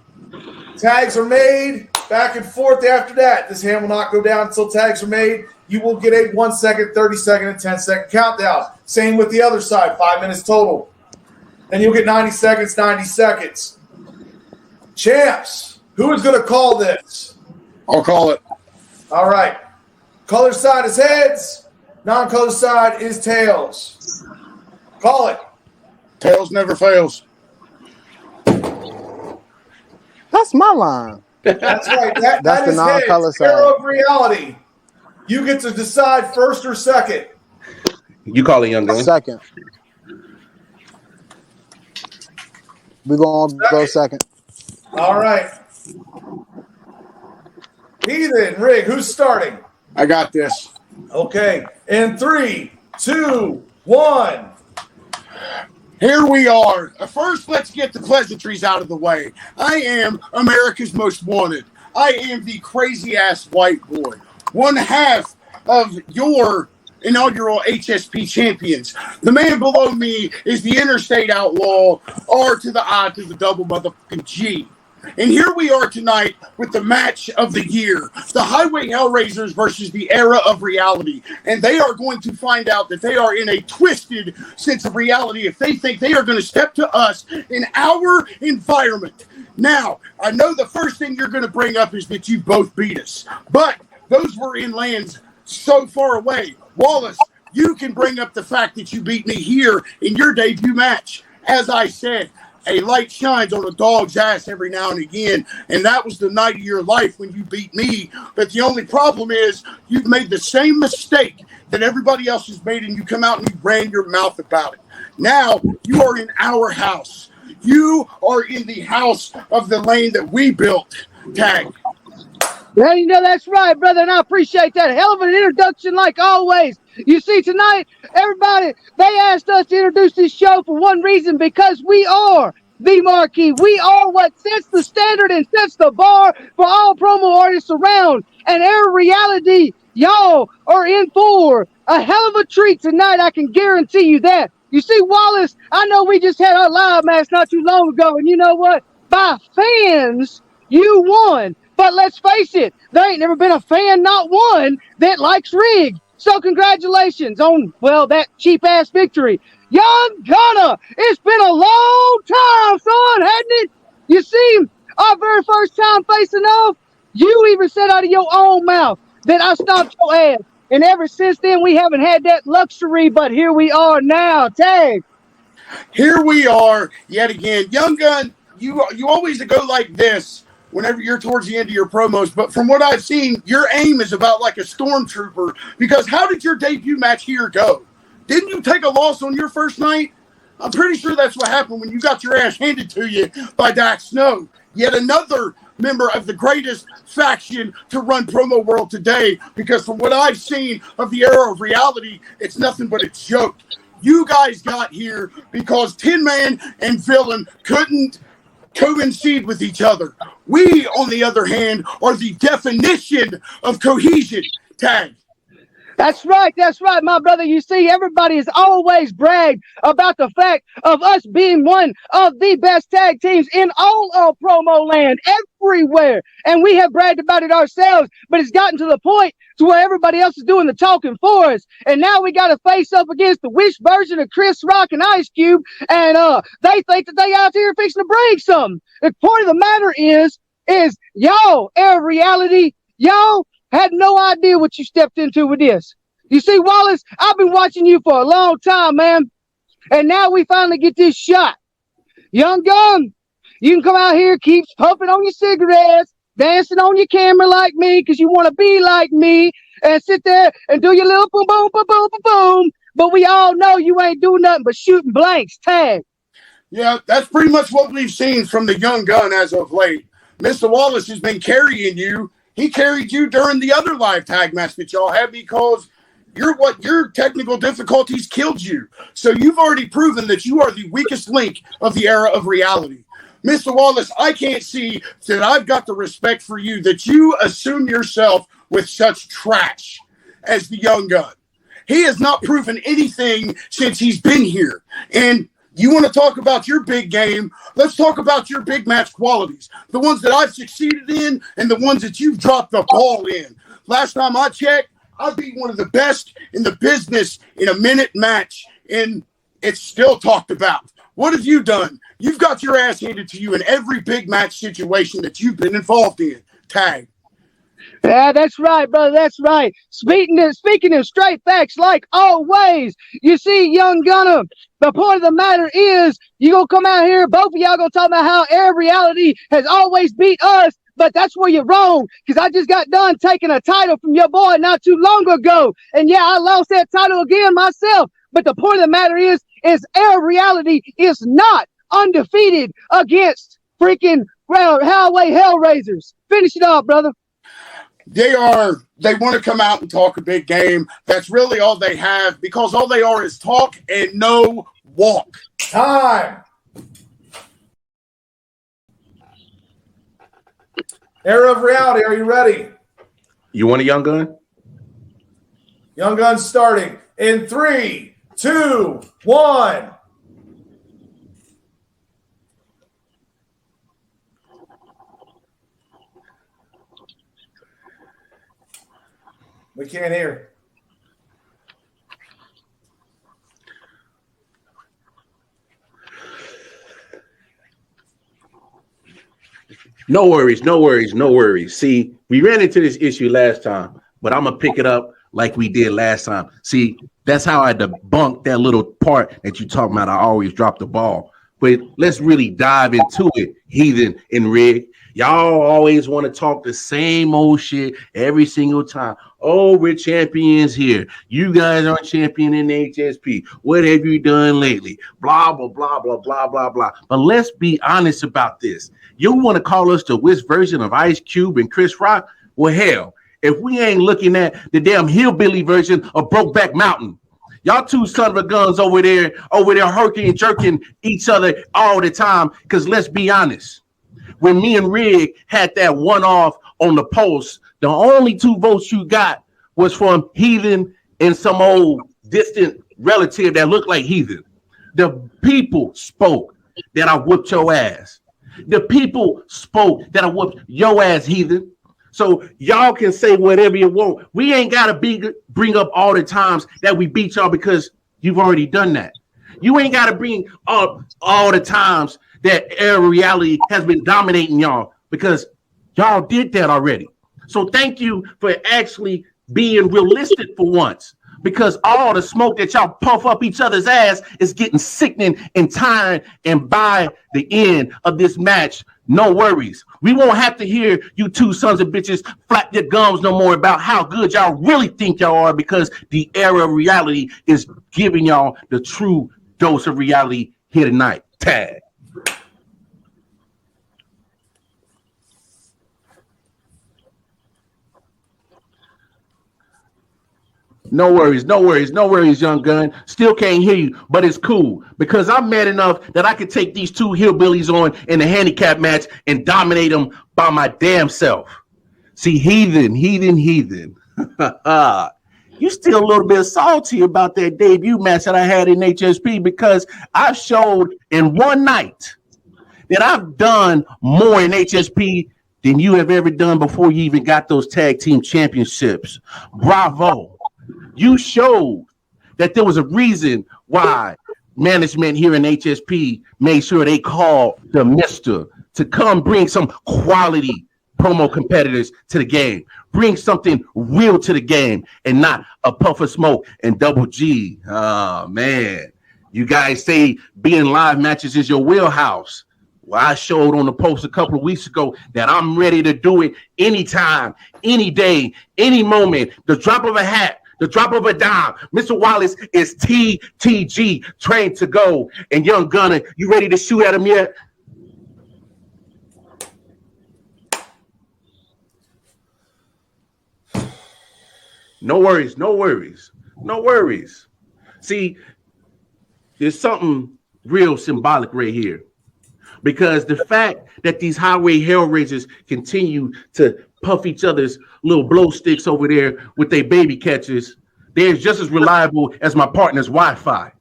Tags are made. Back and forth after that. This hand will not go down until tags are made. You will get a 1 second, 30 second, and 10-second countdown. Same with the other side, 5 minutes total. Then you'll get 90 seconds, 90 seconds. Champs, who is going to call this? I'll call it. All right. Color side is heads. Non-color side is tails. Call it. Tails never fails. That's my line. That's right. That's that the is non-color heads. side. Arrow of Reality. You get to decide first or second. You call it, Young Gun. Second. We're going to go second. All right. Heathen, Rig, who's starting? I got this. Okay. In 3, 2, 1. Here we are. First, let's get the pleasantries out of the way. I am America's Most Wanted. I am the crazy-ass white boy. One half of your inaugural HSP champions. The man below me is the interstate outlaw, R to the I to the double motherfucking G. And here we are tonight with the match of the year, the Highway Hellraisers versus the Era of Reality. And they are going to find out that they are in a twisted sense of reality if they think they are going to step to us in our environment. Now, I know the first thing you're going to bring up is that you both beat us, but those were in lands so far away. Wallace, you can bring up the fact that you beat me here in your debut match. As I said, a light shines on a dog's ass every now and again, and that was the night of your life when you beat me. But the only problem is you've made the same mistake that everybody else has made, and you come out and you ran your mouth about it. Now you are in our house. You are in the house of the lane that we built. Tag. Well, you know, that's right, brother, and I appreciate that. Hell of an introduction, like always. You see, tonight, everybody, they asked us to introduce this show for one reason, because we are the marquee. We are what sets the standard and sets the bar for all promo artists around. And Air Reality, y'all are in for a hell of a treat tonight. I can guarantee you that. You see, Wallace, I know we just had our live match not too long ago, and you know what? By fans, you won. But let's face it, there ain't never been a fan, not one, that likes Rig. So congratulations on, well, that cheap-ass victory. Young Gunner, it's been a long time, son, hasn't it? You see, our very first time facing off, you even said out of your own mouth that I stopped your ass. And ever since then, we haven't had that luxury, but here we are now. Tag. Here we are yet again. Young Gun, you always go like this whenever you're towards the end of your promos, but from what I've seen, your aim is about like a stormtrooper, because how did your debut match here go? Didn't you take a loss on your first night? I'm pretty sure that's what happened when you got your ass handed to you by Dax Snow. Yet another member of the greatest faction to run Promo World today, because from what I've seen of the Era of Reality, it's nothing but a joke. You guys got here because Tin Man and Villain couldn't coincide with each other. We, on the other hand, are the definition of cohesion. Tag. That's right, my brother. You see, everybody has always bragged about the fact of us being one of the best tag teams in all of promo land, everywhere. And we have bragged about it ourselves, but it's gotten to the point to where everybody else is doing the talking for us. And now we got to face up against the Wish version of Chris Rock and Ice Cube, and they think that they out here fixing to bring something. The point of the matter is y'all, Air Reality, y'all had no idea what you stepped into with this. You see, Wallace, I've been watching you for a long time, man. And now we finally get this shot. Young Gun, you can come out here, keep puffing on your cigarettes, dancing on your camera like me because you want to be like me, and sit there and do your little boom, boom, boom, boom, boom, boom. But we all know you ain't doing nothing but shooting blanks, tag. Yeah, that's pretty much what we've seen from the Young Gun as of late. Mr. Wallace has been carrying you. He carried you during the other live tag match that y'all had because your technical difficulties killed you. So you've already proven that you are the weakest link of the era of reality. Mr. Wallace, I can't see that I've got the respect for you that you assume yourself with such trash as the Young Gun. He has not proven anything since he's been here. And you want to talk about your big game? Let's talk about your big match qualities. The ones that I've succeeded in and the ones that you've dropped the ball in. Last time I checked, I beat one of the best in the business in a minute match, and it's still talked about. What have you done? You've got your ass handed to you in every big match situation that you've been involved in. Tag. Yeah, that's right, brother. That's right. Speaking of straight facts, like always, you see, Young Gunner, the point of the matter is, you gonna come out here, both of y'all gonna talk about how Air Reality has always beat us, but that's where you're wrong, because I just got done taking a title from your boy not too long ago, and yeah, I lost that title again myself, but the point of the matter is Air Reality is not undefeated against freaking Highway Hellraisers. Finish it off, brother. They want to come out and talk a big game. That's really all they have, because all they are is talk and no walk. Time. Era of Reality, are you ready? You want a Young Gun? Young Gun starting in 3, 2, 1. We can't hear. No worries. See, we ran into this issue last time, but I'm going to pick it up like we did last time. See, that's how I debunked that little part that you talking about. I always drop the ball. But let's really dive into it, Heathen and Rig. Y'all always want to talk the same old shit every single time. Oh, we're champions here. You guys aren't champion in HSP. What have you done lately? Blah, blah, blah, blah, blah, blah, blah. But let's be honest about this. You want to call us the Wiz version of Ice Cube and Chris Rock? Well, hell, if we ain't looking at the damn hillbilly version of Brokeback Mountain. Y'all two son of a guns over there herking and jerking each other all the time. Because let's be honest, when me and Rig had that one off on the post, the only 2 votes you got was from Heathen and some old distant relative that looked like Heathen. The people spoke that I whooped your ass. The people spoke that I whooped your ass, Heathen. So y'all can say whatever you want. We ain't got to bring up all the times that we beat y'all because you've already done that. You ain't got to bring up all the times that Air Reality has been dominating y'all because y'all did that already. So thank you for actually being realistic for once, because all the smoke that y'all puff up each other's ass is getting sickening and tiring. And by the end of this match, no worries. We won't have to hear you two sons of bitches flap your gums no more about how good y'all really think y'all are, because the Era of Reality is giving y'all the true dose of reality here tonight. Tag. No worries, Young Gun. Still can't hear you, but it's cool because I'm mad enough that I could take these 2 hillbillies on in a handicap match and dominate them by my damn self. See, Heathen. you still a little bit salty about that debut match that I had in HSP because I showed in one night that I've done more in HSP than you have ever done before you even got those tag team championships. Bravo. You showed that there was a reason why management here in HSP made sure they called the Mister to come bring some quality promo competitors to the game. Bring something real to the game and not a puff of smoke and double G. Oh, man. You guys say being live matches is your wheelhouse. Well, I showed on the post a couple of weeks ago that I'm ready to do it anytime, any day, any moment. The drop of a hat, the drop of a dime. Mr. Wallace is TTG, trained to go. And Young Gunner, you ready to shoot at him yet? No worries, no worries, no worries. See, there's something real symbolic right here. Because the fact that these highway hellraisers continue to puff each other's little blow sticks over there with their baby catchers, they're just as reliable as my partner's Wi-Fi.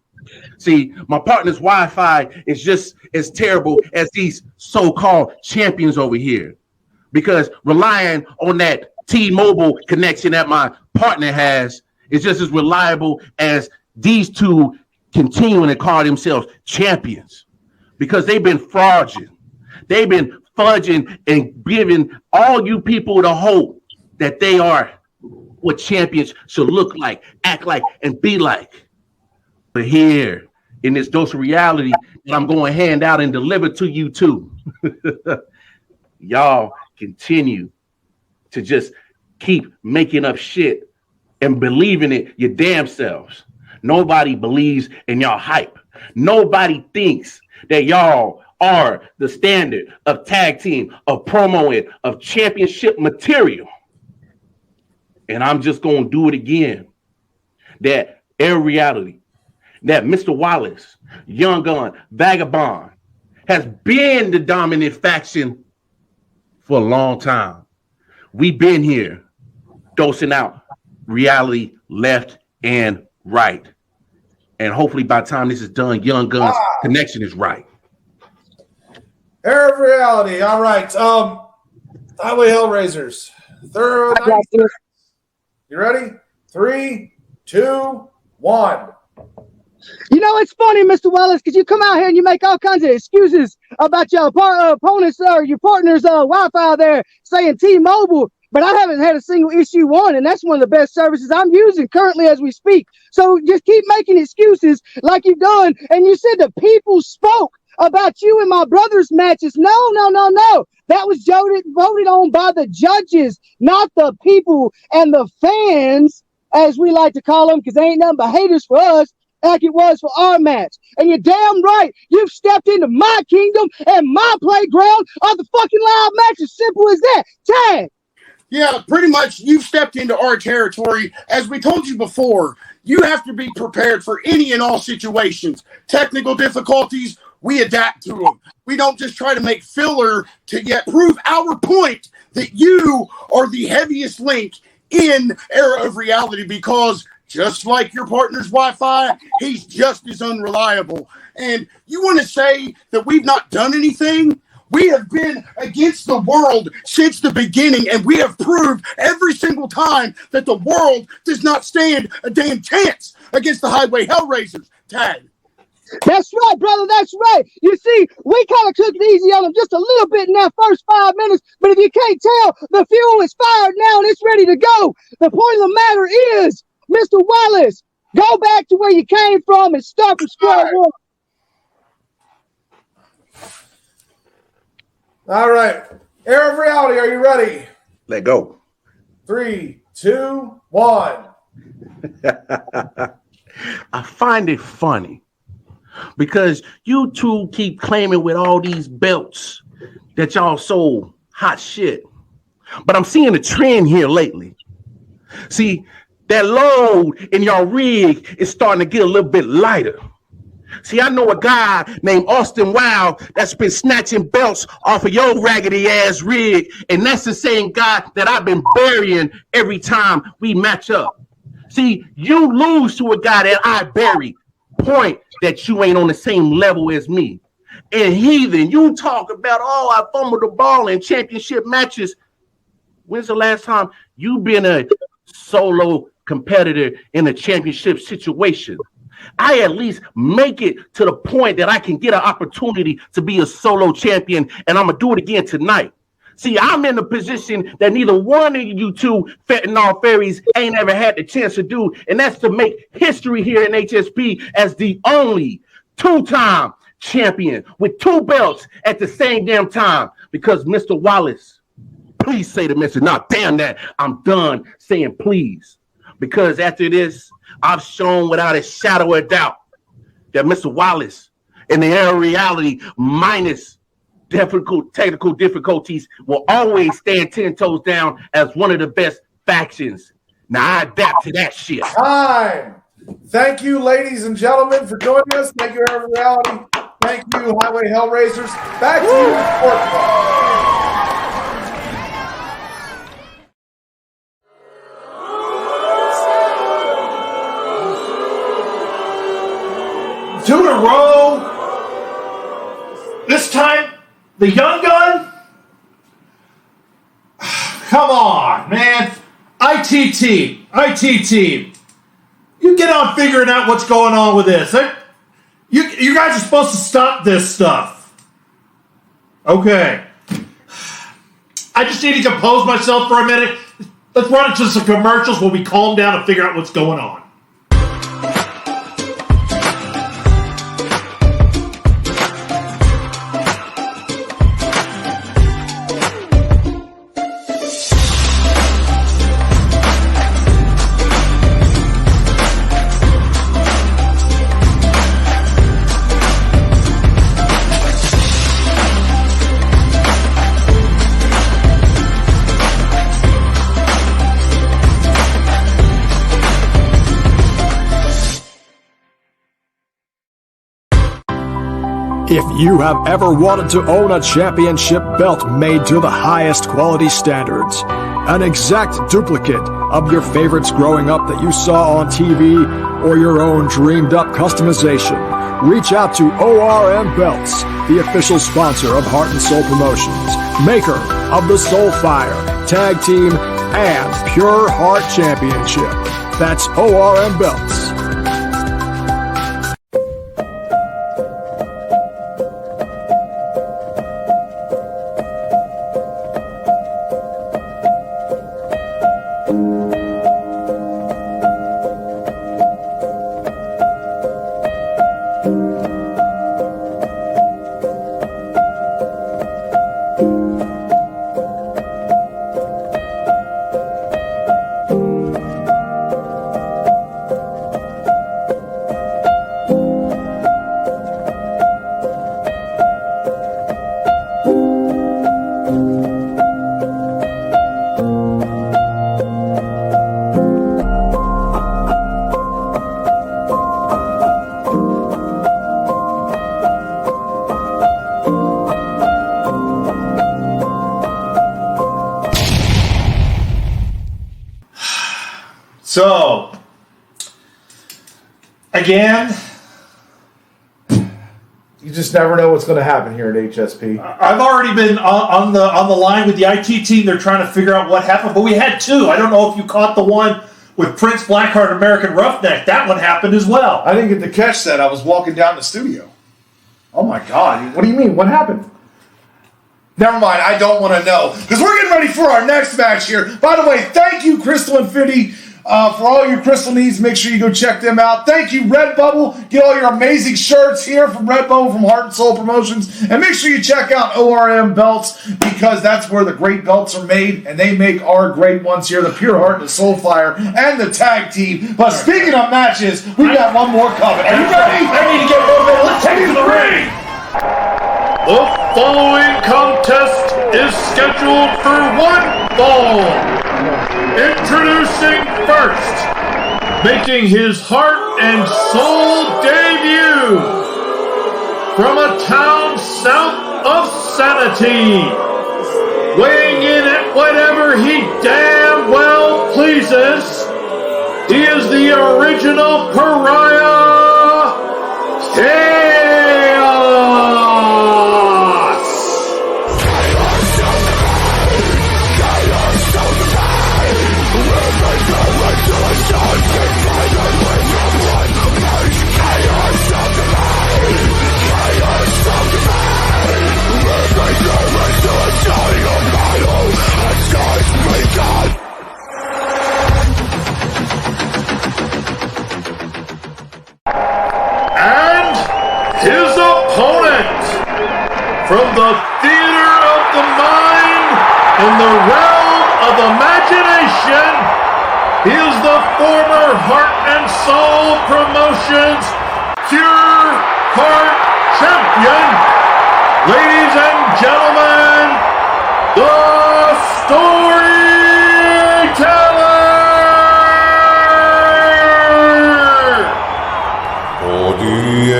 See, my partner's Wi-Fi is just as terrible as these so-called champions over here. Because relying on that T-Mobile connection that my partner has is just as reliable as these two continuing to call themselves champions. Because they've been fraudulent. They've been fudging and giving all you people the hope that they are what champions should look like, act like, and be like. But here, in this dose of reality that I'm going to hand out and deliver to you too, y'all continue to just keep making up shit and believing it your damn selves. Nobody believes in y'all hype. Nobody thinks that y'all are the standard of tag team, of promoing, of championship material. And I'm just going to do it again. That Air Reality, that Mr. Wallace, Young Gun, Vagabond, has been the dominant faction for a long time. We've been here dosing out reality left and right. And hopefully by the time this is done, Young Gun's connection is right. Air of Reality. All right. Highway Hellraisers. Third. You ready? 3, 2, 1. You know, it's funny, Mr. Wallace, because you come out here and you make all kinds of excuses about your opponents or your partner's Wi-Fi there saying T-Mobile, but I haven't had a single issue one, and that's one of the best services I'm using currently as we speak. So just keep making excuses like you've done, and you said the people spoke about you and my brother's matches. No. That was voted on by the judges, not the people and the fans, as we like to call them, because they ain't nothing but haters for us, like it was for our match. And you're damn right, you've stepped into my kingdom and my playground of the fucking live match. As simple as that. Tag. Yeah, pretty much you've stepped into our territory. As we told you before, you have to be prepared for any and all situations. Technical difficulties, we adapt to them. We don't just try to make filler to yet prove our point that you are the heaviest link in Era of Reality, because just like your partner's Wi-Fi, he's just as unreliable. And you want to say that we've not done anything? We have been against the world since the beginning, and we have proved every single time that the world does not stand a damn chance against the Highway Hellraisers. Tag. That's right, brother. That's right. You see, we kind of took it easy on them just a little bit in that first 5 minutes, but if you can't tell, the fuel is fired now and it's ready to go. The point of the matter is, Mr. Wallace, go back to where you came from and start from square one. All right. Air of Reality, are you ready? Let go. 3, 2, 1. I find it funny because you two keep claiming with all these belts that y'all so hot shit. But I'm seeing a trend here lately. See, that load in y'all rig is starting to get a little bit lighter. See, I know a guy named Austin Wild that's been snatching belts off of your raggedy ass rig, and that's the same guy that I've been burying every time we match up. See, you lose to a guy that I bury. Point that you ain't on the same level as me. And heathen, you talk about, oh, I fumbled the ball in championship matches. When's the last time you been a solo competitor in a championship situation? I at least make it to the point that I can get an opportunity to be a solo champion, and I'm going to do it again tonight. See, I'm in a position that neither one of you two fentanyl fairies ain't ever had the chance to do, and that's to make history here in HSP as the only two-time champion with 2 belts at the same damn time. Because Mr. Wallace, please say to Mr. Nah, damn that, I'm done saying please. Because after this, I've shown without a shadow of doubt that Mr. Wallace, in the air of reality, minus technical difficulties, will always stand 10 toes down as one of the best factions. Now I adapt to that shit. Time. Thank you, ladies and gentlemen, for joining us. Thank you, Air Reality. Thank you, Highway Hellraisers. Back to you, Sport Club. 2 in a row. This time, the young gun? Come on, man. IT team. You get on figuring out what's going on with this. You guys are supposed to stop this stuff. Okay. I just need to compose myself for a minute. Let's run into some commercials while we calm down and figure out what's going on. If you have ever wanted to own a championship belt made to the highest quality standards, an exact duplicate of your favorites growing up that you saw on TV, or your own dreamed up customization, reach out to ORM Belts, the official sponsor of Heart and Soul Promotions, maker of the Soulfire, Tag Team, and Pure Heart Championship. That's ORM Belts. So, again, you just never know what's going to happen here at HSP. I've already been on the line with the IT team. They're trying to figure out what happened, but we had 2. I don't know if you caught the one with Prince Blackheart, American Roughneck. That one happened as well. I didn't get to catch that. I was walking down the studio. Oh my God! What do you mean? What happened? Never mind. I don't want to know because we're getting ready for our next match here. By the way, thank you, Crystal Infinity. For all your crystal needs, make sure you go check them out. Thank you, Redbubble. Get all your amazing shirts here from Redbubble, from Heart and Soul Promotions. And make sure you check out ORM Belts because that's where the great belts are made. And they make our great ones here, the Pure Heart and the Soulfire and the Tag Team. But speaking of matches, we've got one more coming. Are you ready? I need to get a little bit. Let's take it to the ring. The following contest is scheduled for 1 fall. Introducing first, making his Heart and Soul debut from a town south of Sanity, weighing in at whatever he damn well pleases, He is the original pariah, Chaos! And his opponent from the theater of the mind in the realm of imagination, he is the former Heart and Soul Promotions Pure Heart Champion. Ladies and gentlemen, the Storyteller! Hodie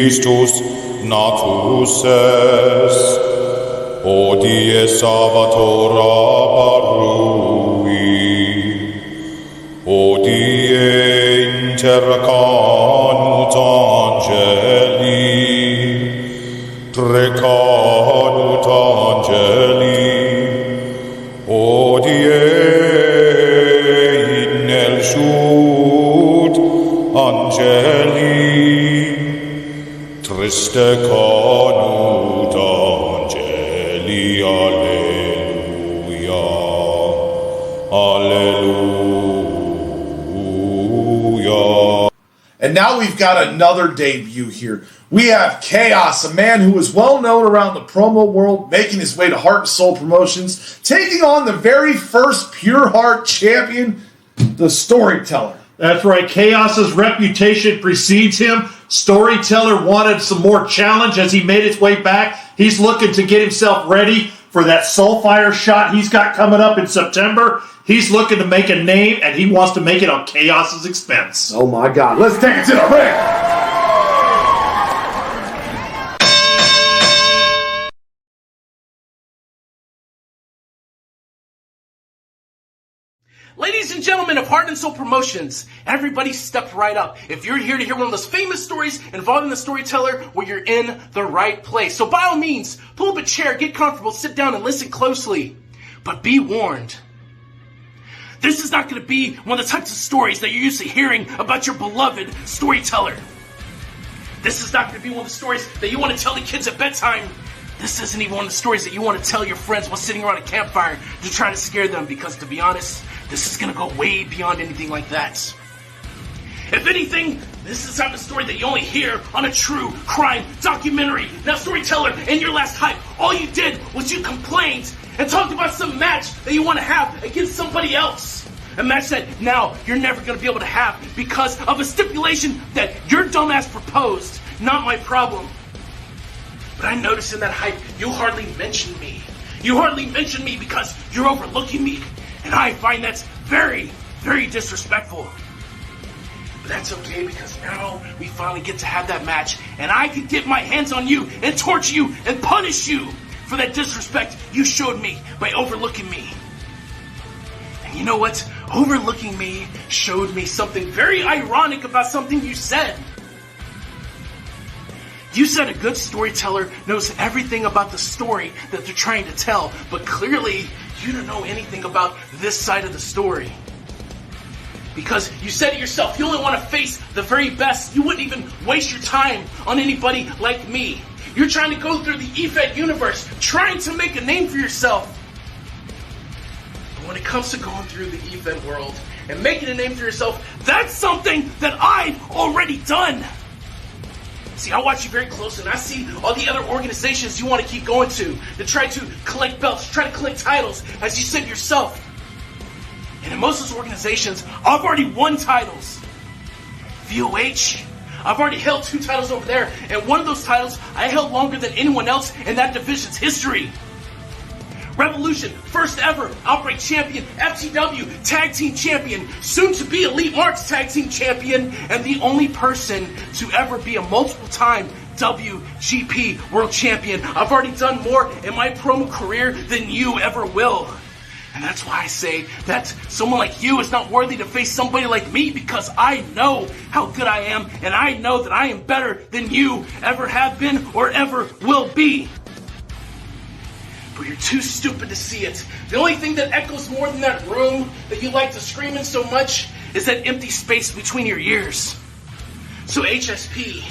Christus natus est, hodie Salvatora barui, hodie intercanut angeli, precanut angeli, hodie inelsut angeli, triste canut angeli, alleluia, alleluia. And now we've got another debut here. We have Chaos, a man who is well known around the promo world, making his way to Heart and Soul Promotions, taking on the very first Pure Heart champion, the Storyteller. That's right. Chaos's reputation precedes him. Storyteller wanted some more challenge as he made his way back. He's looking to get himself ready for that Soulfire shot he's got coming up in September. He's looking to make a name, and he wants to make it on Chaos's expense. Oh my God. Let's take it to the ring. Ladies and gentlemen of Heart and Soul Promotions, everybody step right up. If you're here to hear one of those famous stories involving the Storyteller, well, you're in the right place. So by all means, pull up a chair, get comfortable, sit down, and listen closely. But be warned. This is not going to be one of the types of stories that you're used to hearing about your beloved Storyteller. This is not going to be one of the stories that you want to tell the kids at bedtime. This isn't even one of the stories that you want to tell your friends while sitting around a campfire to try to scare them, because to be honest, this is going to go way beyond anything like that. If anything, this is the type of story that you only hear on a true crime documentary. Now, Storyteller, in your last hype, all you did was you complained and talked about some match that you want to have against somebody else. A match that now you're never going to be able to have because of a stipulation that your dumbass proposed. Not my problem. But I noticed in that hype, you hardly mentioned me. You hardly mentioned me because you're overlooking me. And I find that's very, very disrespectful. But that's okay, because now we finally get to have that match. And I can get my hands on you and torture you and punish you for that disrespect you showed me by overlooking me. And you know what? Overlooking me showed me something very ironic about something you said. You said a good storyteller knows everything about the story that they're trying to tell, but clearly you don't know anything about this side of the story. Because you said it yourself, you only want to face the very best. You wouldn't even waste your time on anybody like me. You're trying to go through the EFED universe, trying to make a name for yourself. But when it comes to going through the EFED world and making a name for yourself, that's something that I've already done. See, I watch you very closely, and I see all the other organizations you want to keep going to try to collect belts, try to collect titles, as you said yourself. And in most of those organizations, I've already won titles. VOH, I've already held 2 titles over there, and one of those titles I held longer than anyone else in that division's history. Revolution, first ever Outbreak Champion, FTW Tag Team Champion, soon to be Elite Marks Tag Team Champion, and the only person to ever be a multiple time WGP World Champion. I've already done more in my promo career than you ever will. And that's why I say that someone like you is not worthy to face somebody like me, because I know how good I am, and I know that I am better than you ever have been or ever will be. But you're too stupid to see it. The only thing that echoes more than that room that you like to scream in so much is that empty space between your ears. So HSP,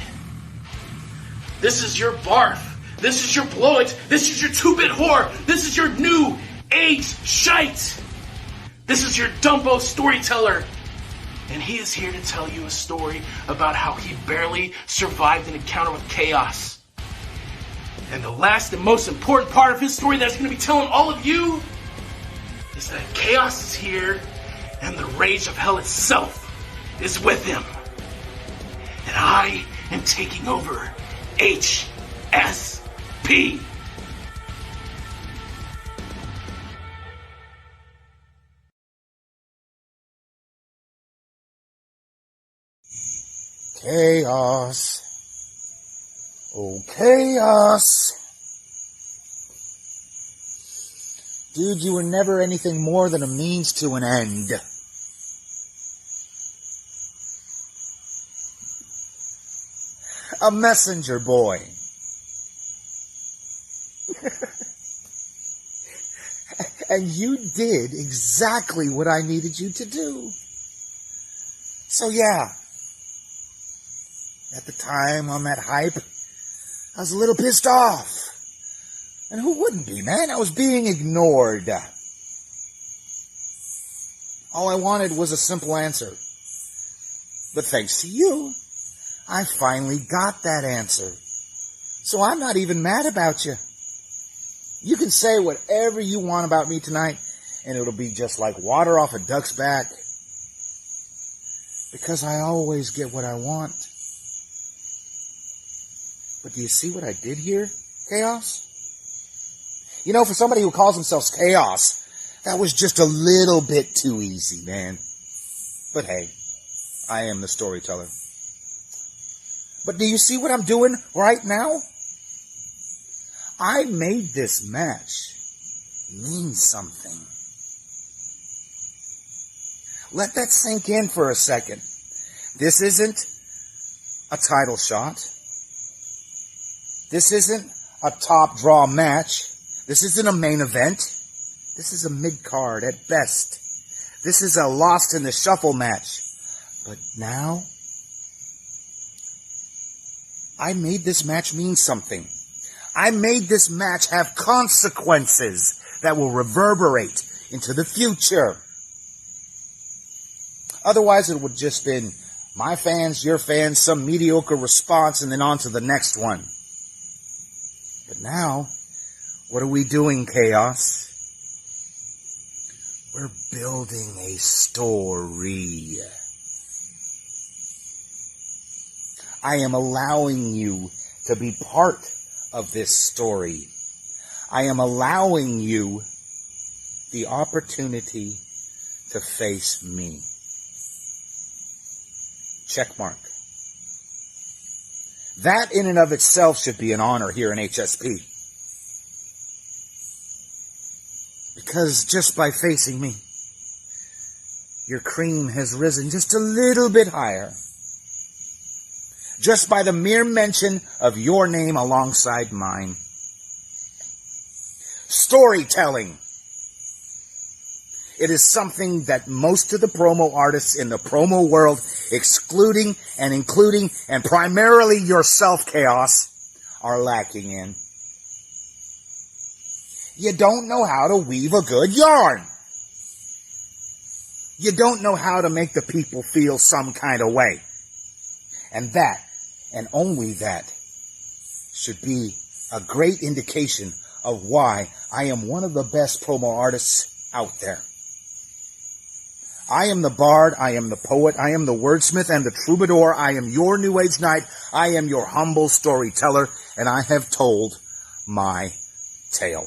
this is your barf. This is your blow it. This is your 2-bit whore. This is your new age shite. This is your Dumbo storyteller. And he is here to tell you a story about how he barely survived an encounter with chaos. And the last and most important part of his story that he's going to be telling all of you is that chaos is here and the rage of hell itself is with him. And I am taking over HSP. Chaos. Oh, chaos. Dude, you were never anything more than a means to an end. A messenger boy. And you did exactly what I needed you to do. So yeah, at the time on that hype, I was a little pissed off. And who wouldn't be, man? I was being ignored. All I wanted was a simple answer. But thanks to you, I finally got that answer. So I'm not even mad about you. You can say whatever you want about me tonight, and it'll be just like water off a duck's back. Because I always get what I want. But do you see what I did here, Chaos? You know, for somebody who calls themselves Chaos, that was just a little bit too easy, man. But hey, I am the storyteller. But do you see what I'm doing right now? I made this match mean something. Let that sink in for a second. This isn't a title shot. This isn't a top draw match. This isn't a main event. This is a mid-card at best. This is a lost in the shuffle match. But now, I made this match mean something. I made this match have consequences that will reverberate into the future. Otherwise, it would just been my fans, your fans, some mediocre response, and then on to the next one. But now, what are we doing, Chaos? We're building a story. I am allowing you to be part of this story. I am allowing you the opportunity to face me. Checkmark. That in and of itself should be an honor here in HSP. Because just by facing me, your cream has risen just a little bit higher. Just by the mere mention of your name alongside mine. Storytelling. It is something that most of the promo artists in the promo world, excluding and including and primarily yourself, Chaos, are lacking in. You don't know how to weave a good yarn. You don't know how to make the people feel some kind of way. And that, and only that, should be a great indication of why I am one of the best promo artists out there. I am the bard, I am the poet, I am the wordsmith and the troubadour, I am your New Age knight, I am your humble storyteller, and I have told my tale.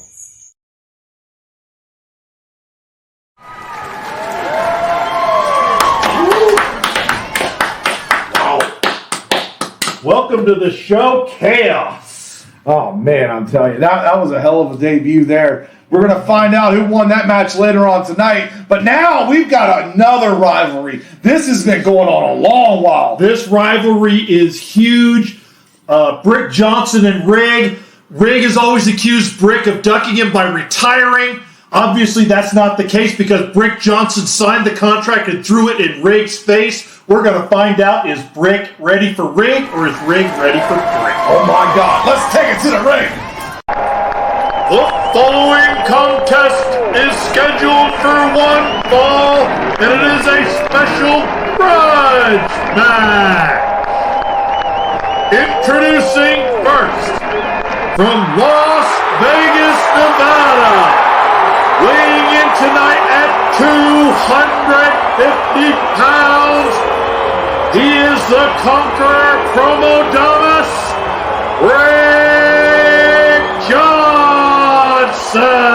Welcome to the show, Chaos. Oh, man, I'm telling you, that was a hell of a debut there. We're going to find out who won that match later on tonight. But now we've got another rivalry. This has been going on a long while. This rivalry is huge. Brick Johnson and Rig. Rig has always accused Brick of ducking him by retiring. Obviously, that's not the case because Brick Johnson signed the contract and threw it in Rig's face. We're going to find out, is Brick ready for Rig or is Rig ready for Brick? Oh, my God. Let's take it to the ring. The following contest is scheduled for one fall, and it is a special grudge match. Introducing first, from Las Vegas, Nevada, weighing in tonight at 250 pounds, he is the Conqueror Promodamus, Rick Johnson.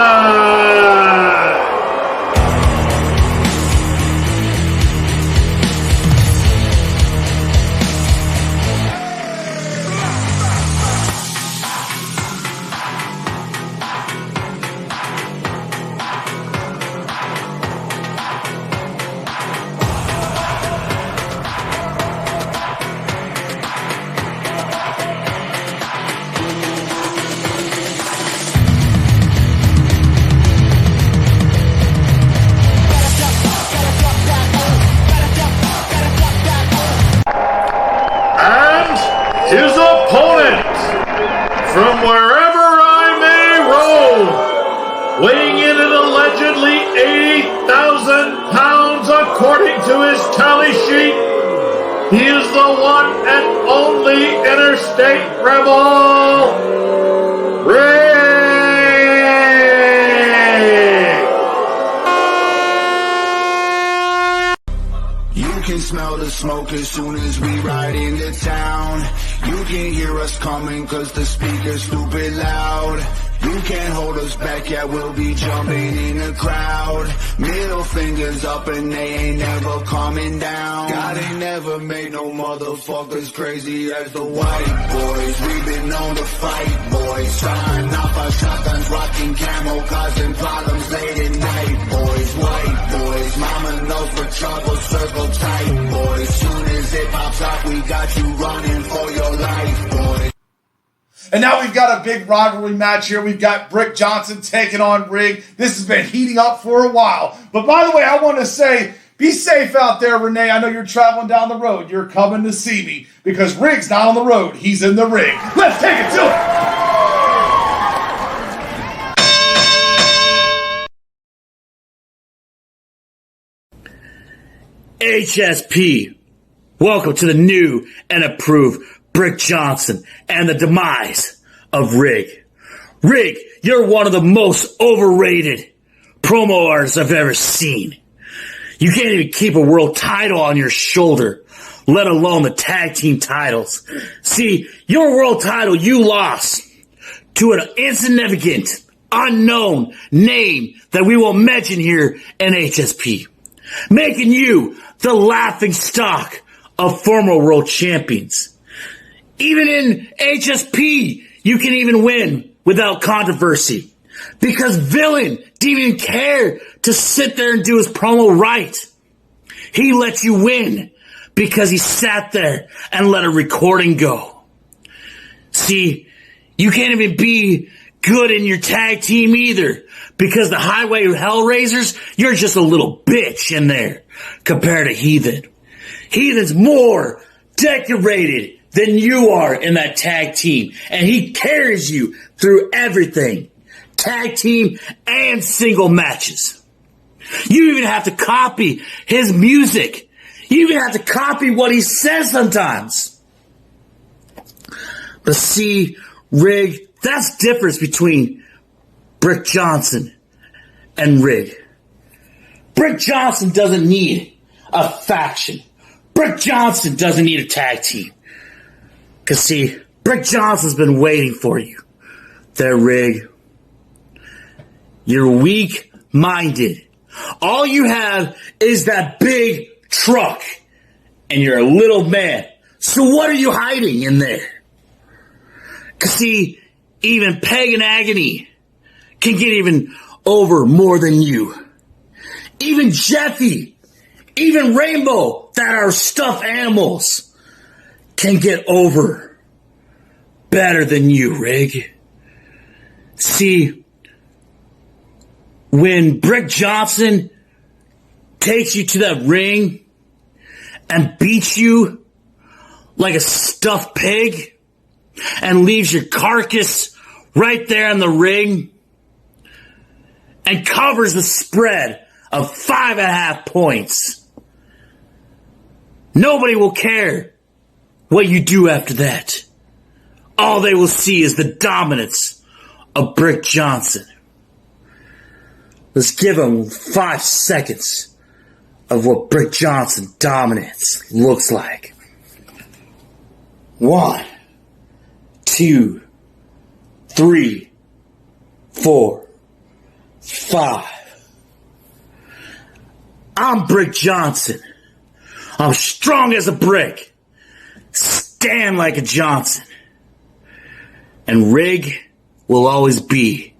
His opponent, from wherever I may roam, weighing in at allegedly 80,000 pounds according to his tally sheet, he is the one and only Interstate Rebel, Rick. You can smell the smoke as soon as we ride into town. You can hear us coming cause the speaker's stupid loud. You can't hold us back, yeah, we'll be jumping in the crowd. Middle fingers up and they ain't never coming down. God ain't never made no motherfuckers crazy as the white boys. We've been known to fight, boys. Trying off our shotguns, rocking camo, causing problems late at night, boys. White boys, mama knows for trouble, circle tight, boys. Soon as it pops up, we got you running for your life, boys. And now we've got a big rivalry match here. We've got Brick Johnson taking on Rig. This has been heating up for a while. But by the way, I want to say, be safe out there, Renee. I know you're traveling down the road. You're coming to see me because Rig's not on the road. He's in the ring. Let's take it to it. HSP, welcome to the new and approved Brick Johnson and the demise of Rig. Rig, you're one of the most overrated promo artists I've ever seen. You can't even keep a world title on your shoulder, let alone the tag team titles. See, your world title you lost to an insignificant, unknown name that we won't mention here in HSP, making you the laughing stock of former world champions. Even in HSP, you can even win without controversy because Villain didn't even care to sit there and do his promo right. He let you win because he sat there and let a recording go. See, you can't even be good in your tag team either because the Highway Hellraisers, you're just a little bitch in there compared to Heathen. Heathen's more decorated than you are in that tag team. And he carries you through everything. Tag team and single matches. You even have to copy his music. You even have to copy what he says sometimes. But see, Rig, that's the difference between Brick Johnson and Rig. Brick Johnson doesn't need a faction. Brick Johnson doesn't need a tag team. Cause see, Brick Johnson's been waiting for you. There, Rig. You're weak-minded. All you have is that big truck. And you're a little man. So what are you hiding in there? Cause see, even Pagan Agony can get even over more than you. Even Jeffy, even Rainbow, that are stuffed animals, can get over better than you, Rig. See, when Brick Johnson takes you to that ring and beats you like a stuffed pig and leaves your carcass right there in the ring and covers the spread of 5.5 points, nobody will care what you do after that. All they will see is the dominance of Brick Johnson. Let's give him 5 seconds of what Brick Johnson dominance looks like. 1, 2, 3, 4, 5. I'm Brick Johnson. I'm strong as a brick. Stand like a Johnson. And Rig will always be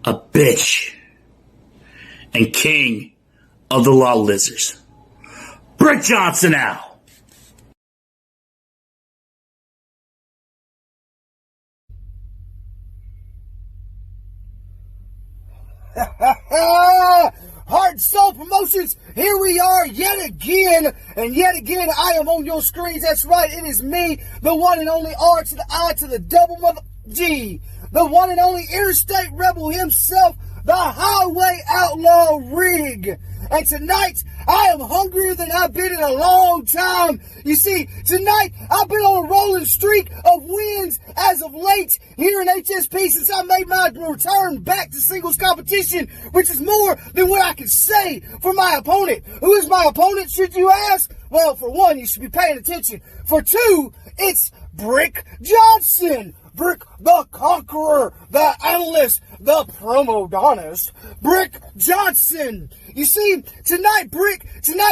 a bitch and king of the Law Lizards. Brick Johnson out. Heart and Soul Promotions, here we are yet again, and yet again I am on your screens. That's right, it is me, the one and only R to the I to the double mother G, the one and only Interstate Rebel himself, the Highway Outlaw Rig. And tonight, I am hungrier than I've been in a long time. You see, tonight, I've been on a rolling streak of wins as of late here in HSP since I made my return back to singles competition, which is more than what I can say for my opponent. Who is my opponent, should you ask? Well, for one, you should be paying attention. For two, it's Brick Johnson. Brick the Conqueror, the Analyst, the Promodonist, Brick Johnson. You see, tonight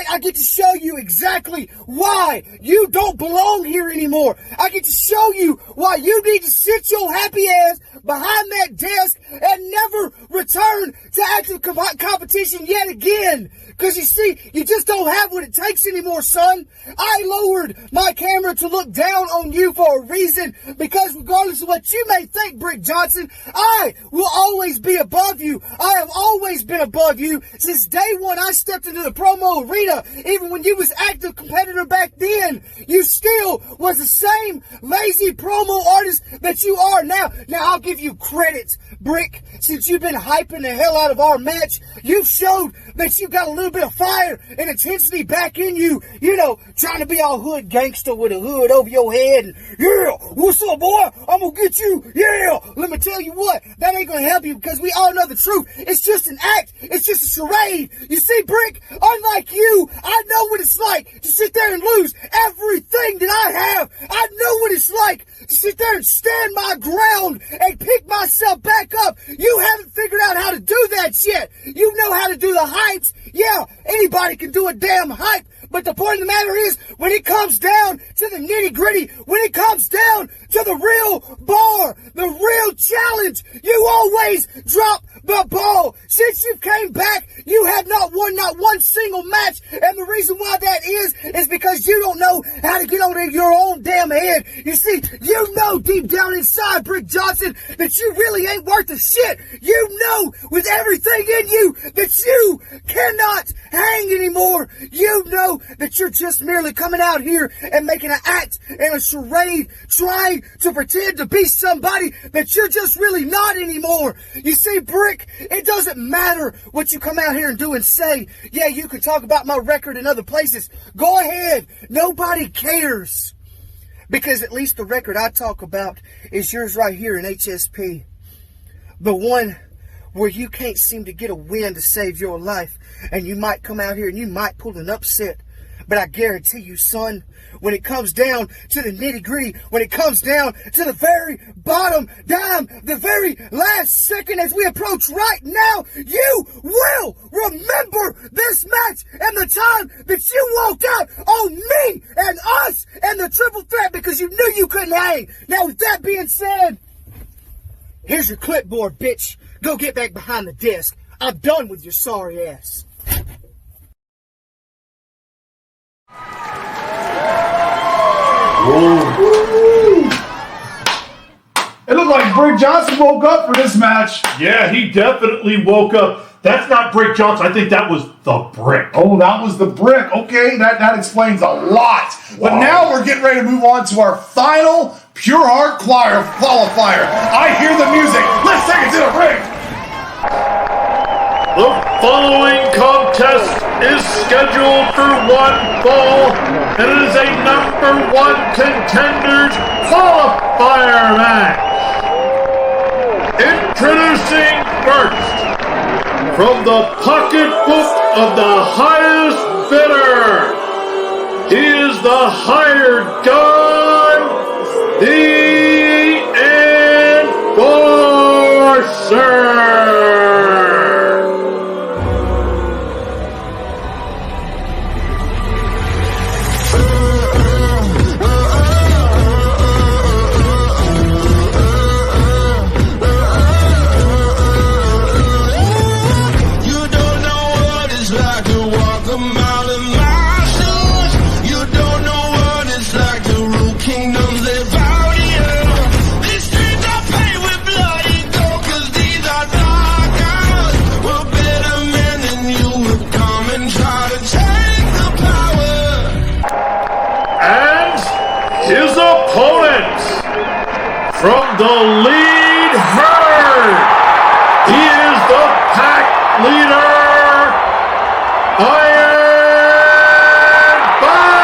I get to show you exactly why you don't belong here anymore. I get to show you why you need to sit your happy ass behind that desk and never return to active competition yet again. Because you see, you just don't have what it takes anymore, son. I lowered my camera to look down on you for a reason, because regardless of what you may think, Brick Johnson, I will always be above you. I have always been above you since day one I stepped into the promo arena. Even when you was active competitor back then, you still was the same lazy promo artist that you are now. Now, I'll give you credit, Brick. Since you've been hyping the hell out of our match, you've showed that you got a little bit of fire and intensity back in you. You know, trying to be all hood gangster with a hood over your head. And, yeah, what's up, boy? I'm gonna get you. Yeah. Let me tell you what, that ain't gonna help you, because we all know the truth. It's just an act. It's just a charade. You see, Brick, unlike you, I know what it's like to sit there and lose everything that I have. I know what it's like to sit there and stand my ground and pick myself back up. You haven't figured out how to do that yet. You know how to do the hypes. Yeah, anybody can do a damn hype. But the point of the matter is, when it comes down to the nitty gritty, when it comes down to the real bar, the real challenge, you always drop the ball. Since you came back, you have not won not one single match. And the reason why that is because you don't know how to get on your own damn head. You see, you know deep down inside, Brick Johnson, that you really ain't worth a shit. You know with everything in you that you cannot hang anymore. You know that you're just merely coming out here and making an act and a charade, trying to pretend to be somebody that you're just really not anymore. You see, Brick, it doesn't matter what you come out here and do and say. Yeah, you can talk about my record in other places. Go ahead. Nobody cares. Because at least the record I talk about is yours right here in HSP. The one where you can't seem to get a win to save your life. And you might come out here and you might pull an upset. But I guarantee you, son, when it comes down to the nitty-gritty, when it comes down to the very bottom dime, the very last second as we approach right now, you will remember this match and the time that you walked out on me and us and the triple threat because you knew you couldn't hang. Now, with that being said, Here's your clipboard, bitch. Go get back behind the desk. I'm done with your sorry ass. It looked like Brick Johnson woke up for this match. Yeah, he definitely woke up. That's not Brick Johnson. I think that was the Brick. Oh, that was the Brick. Okay, that explains a lot. But now we're getting ready to move on to our final Pure Heart qualifier. I hear the music. Let's take it to the ring. The following contest is scheduled for one fall, and it is a number 1 contenders qualifier match. Introducing first, from the pocketbook of the highest bidder, he is the hired gun, the Enforcer. His opponent, from the lead herd, he is the pack leader, Iron Bison!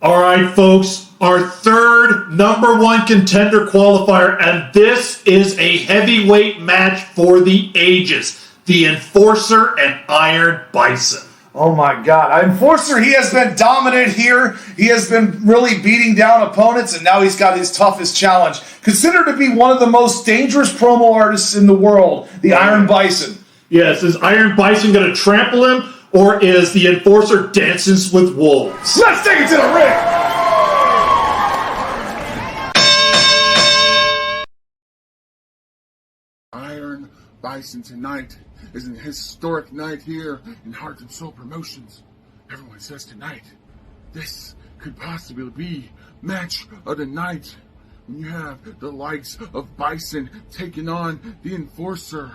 All right, folks, our third number 1 contender qualifier, and this is a heavyweight match for the ages. The Enforcer and Iron Bison. Oh my God. Enforcer, he has been dominant here. He has been really beating down opponents, and now he's got his toughest challenge. Considered to be one of the most dangerous promo artists in the world, the Iron Bison. Yes, is Iron Bison going to trample him, or is the Enforcer Dances with Wolves? Let's take it to the ring! Iron Bison tonight is an historic night here in Heart and Soul Promotions. Everyone says tonight, this could possibly be match of the night when you have the likes of Bison taking on the Enforcer.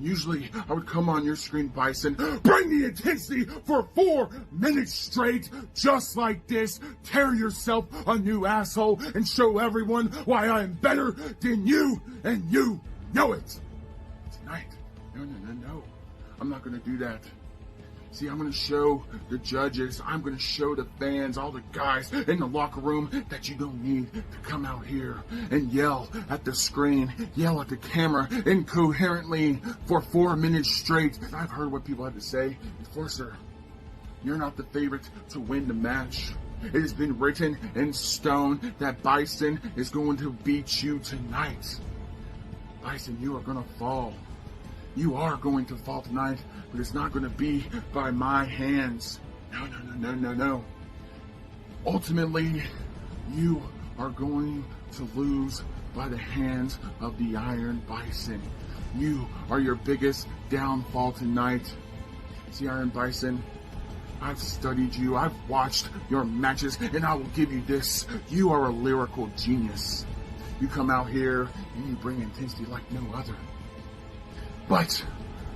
Usually, I would come on your screen, Bison, bring the intensity for 4 minutes straight, just like this, tear yourself a new asshole, and show everyone why I am better than you, and you know it. Tonight, no, I'm not gonna do that. See, I'm going to show the judges, I'm going to show the fans, all the guys in the locker room that you don't need to come out here and yell at the screen, yell at the camera incoherently for 4 minutes straight. I've heard what people have to say. Enforcer, you're not the favorite to win the match. It has been written in stone that Bison is going to beat you tonight. Bison, you are going to fall. You are going to fall tonight, but it's not going to be by my hands. No. Ultimately, you are going to lose by the hands of the Iron Bison. You are your biggest downfall tonight. See, Iron Bison, I've studied you, I've watched your matches, and I will give you this. You are a lyrical genius. You come out here and you bring intensity like no other. But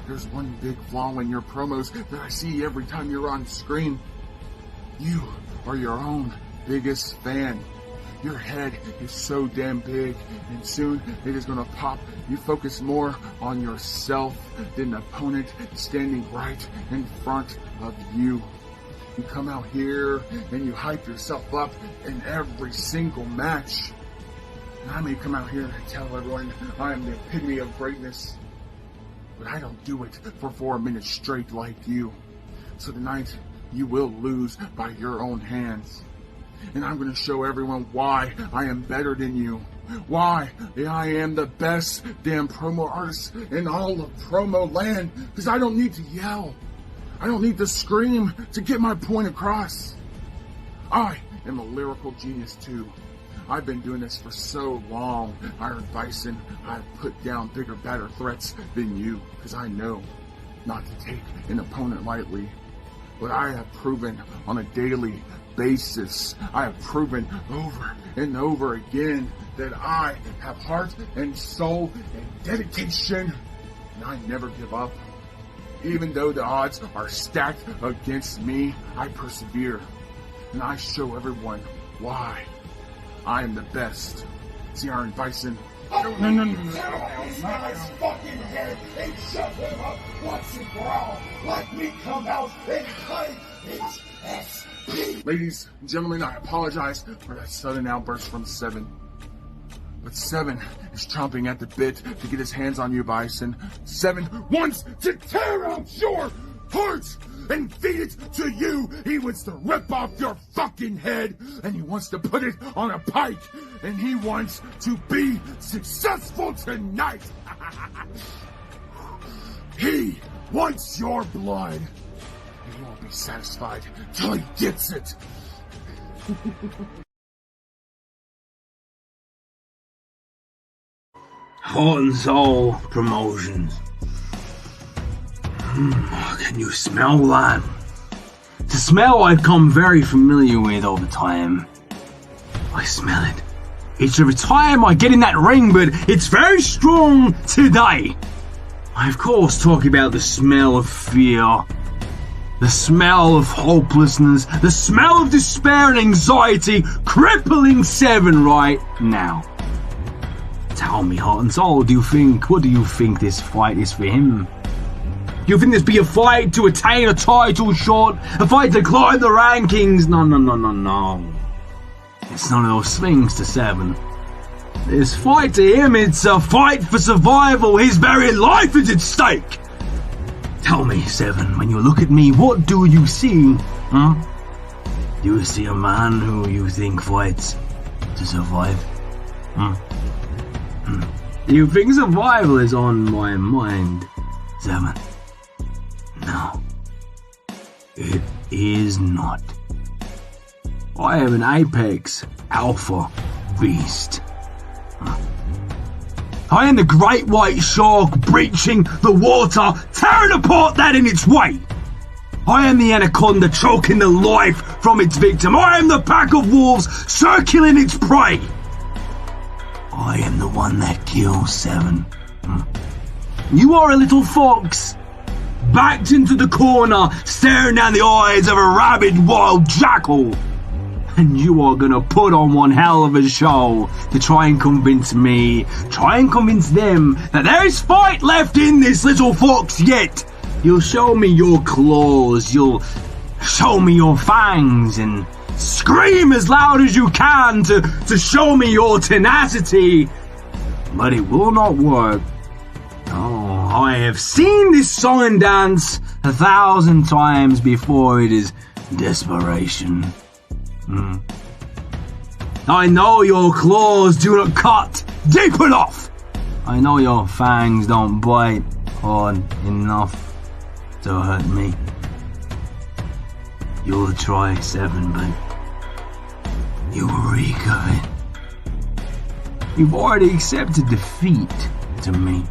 there's one big flaw in your promos that I see every time you're on screen. You are your own biggest fan. Your head is so damn big, and soon it is gonna pop. You focus more on yourself than the opponent standing right in front of you. You come out here and you hype yourself up in every single match. And I may come out here and tell everyone I am the epitome of greatness, but I don't do it for 4 minutes straight like you. So tonight, you will lose by your own hands. And I'm going to show everyone why I am better than you. Why I am the best damn promo artist in all of promo land. Because I don't need to yell. I don't need to scream to get my point across. I am a lyrical genius too. I've been doing this for so long, Iron Bison. I've put down bigger, badder threats than you. Because I know not to take an opponent lightly. But I have proven on a daily basis, I have proven over and over again that I have heart and soul and dedication, and I never give up. Even though the odds are stacked against me, I persevere, and I show everyone why I am the best. See, Iron Bison? No. His fucking head and shove him up once and for all. Let me come out and claim his SP. Ladies and gentlemen, I apologize for that sudden outburst from Seven. But Seven is chomping at the bit to get his hands on you, Bison. Seven wants to tear out your heart and feed it to you. He wants to rip off your fucking head, and he wants to put it on a pike, and he wants to be successful tonight. He wants your blood. He won't be satisfied till he gets it. Heart and Soul Promotions. Can you smell that? It's a smell I've come very familiar with over time. I smell it each every time I get in that ring, but it's very strong today. I of course talk about the smell of fear, the smell of hopelessness, the smell of despair and anxiety crippling Seven right now. Tell me, Heart and Soul, what do you think this fight is for him? Do you think this be a fight to attain a title shot? A fight to climb the rankings? No. It's none of those things to Seven. This fight to him, it's a fight for survival. His very life is at stake. Tell me, Seven, when you look at me, what do you see? Do you see a man who you think fights to survive? Do you think survival is on my mind, Seven? No, it is not. I am an apex alpha beast. I am the great white shark breaching the water, tearing apart that in its way. I am the anaconda choking the life from its victim. I am the pack of wolves circling its prey. I am the one that kills Seven. You are a little fox, backed into the corner, staring down the eyes of a rabid wild jackal. And you are gonna put on one hell of a show to try and convince me, try and convince them that there is fight left in this little fox yet. You'll show me your claws, you'll show me your fangs, and scream as loud as you can to show me your tenacity. But it will not work. Oh, I have seen this song and dance 1,000 times before. It is desperation. I know your claws do not cut deep enough. I know your fangs don't bite hard enough to hurt me. You'll try, Seven, but you reek of it. You've already accepted defeat to me.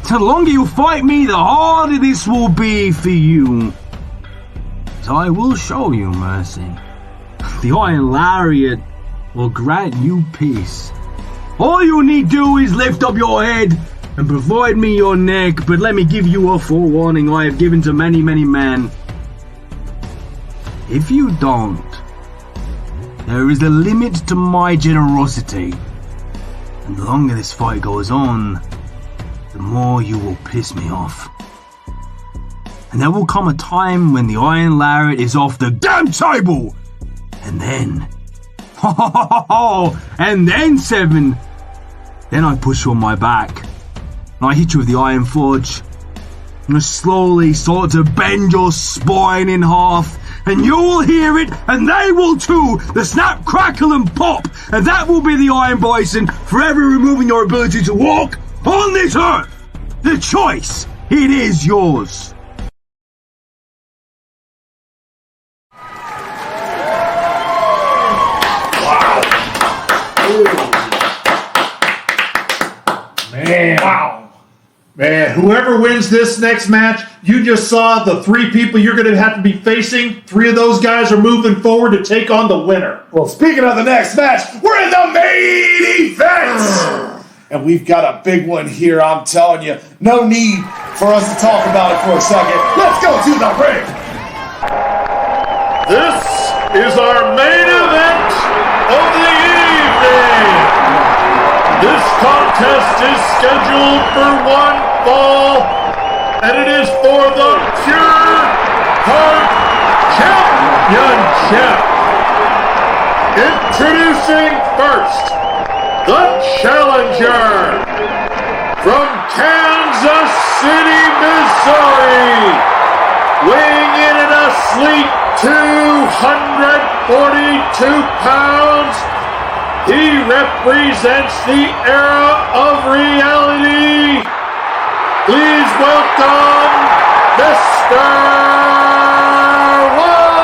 So the longer you fight me, the harder this will be for you. So I will show you mercy. The Iron Lariat will grant you peace. All you need do is lift up your head and provide me your neck, but let me give you a forewarning I have given to many, many men. If you don't, There is a limit to my generosity. And the longer this fight goes on, the more you will piss me off. And there will come a time when the iron lariat is off the damn table! And then... and then, Seven! Then I push you on my back. And I hit you with the iron forge. And I slowly start to bend your spine in half. And you will hear it, and they will too! The snap, crackle, and pop! And that will be the Iron Bison, forever removing your ability to walk on this earth! The choice, it is yours! Man. Wow. Man, whoever wins this next match, you just saw the three people you're going to have to be facing. Three of those guys are moving forward to take on the winner. Well, speaking of the next match, we're in the main event! And we've got a big one here, I'm telling you. No need for us to talk about it for a second. Let's go to the ring! This is our main event of the evening. This contest is scheduled for one fall, and it is for the Pure Heart Championship. Introducing first, the challenger from Kansas City, Missouri, weighing in at a sleek 242 pounds. He represents the era of reality. Please welcome Mr. Wallace!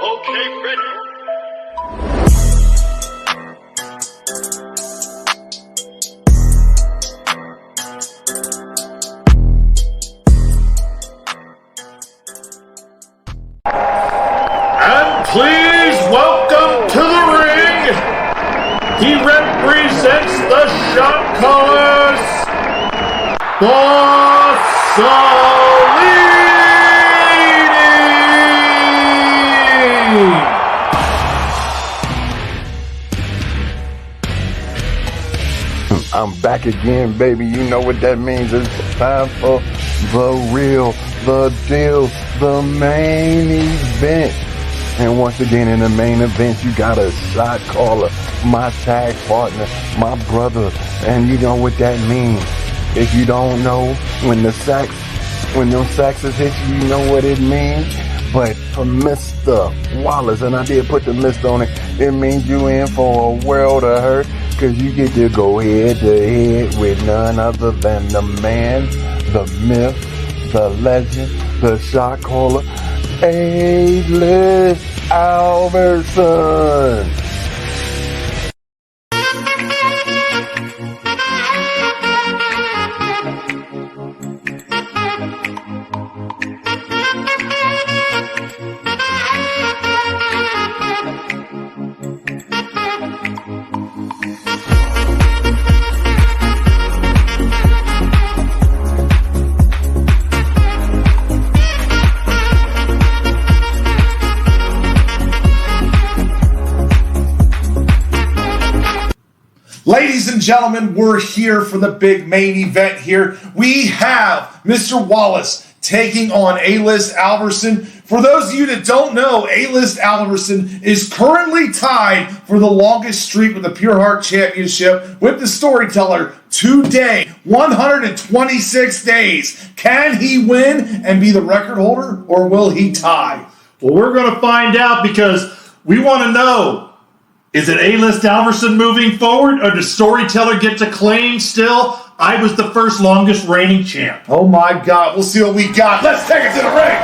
Okay, ready. And please welcome to the ring, he represents the shot callers, I'm back again, baby. You know what that means. It's time for the real, the deal, the main event. And once again, in the main event, you got a shot caller, my tag partner, my brother. And you know what that means. If you don't know, when those saxes hit you, you know what it means. But for Mr. Wallace, and I did put the Mr. on it, it means you in for a world of hurt. Cause you get to go head to head with none other than the man, the myth, the legend, the shot caller, A-List Alverson. Ladies and gentlemen, we're here for the big main event here. We have Mr. Wallace taking on A-List Alverson. For those of you that don't know, A-List Alverson is currently tied for the longest streak with the Pure Heart Championship with the Storyteller today, 126 days. Can he win and be the record holder, or will he tie? Well, we're going to find out because we want to know, is it A-List Alverson moving forward, or does Storyteller get to claim still, I was the first longest reigning champ? Oh my God, we'll see what we got. Let's take it to the ring.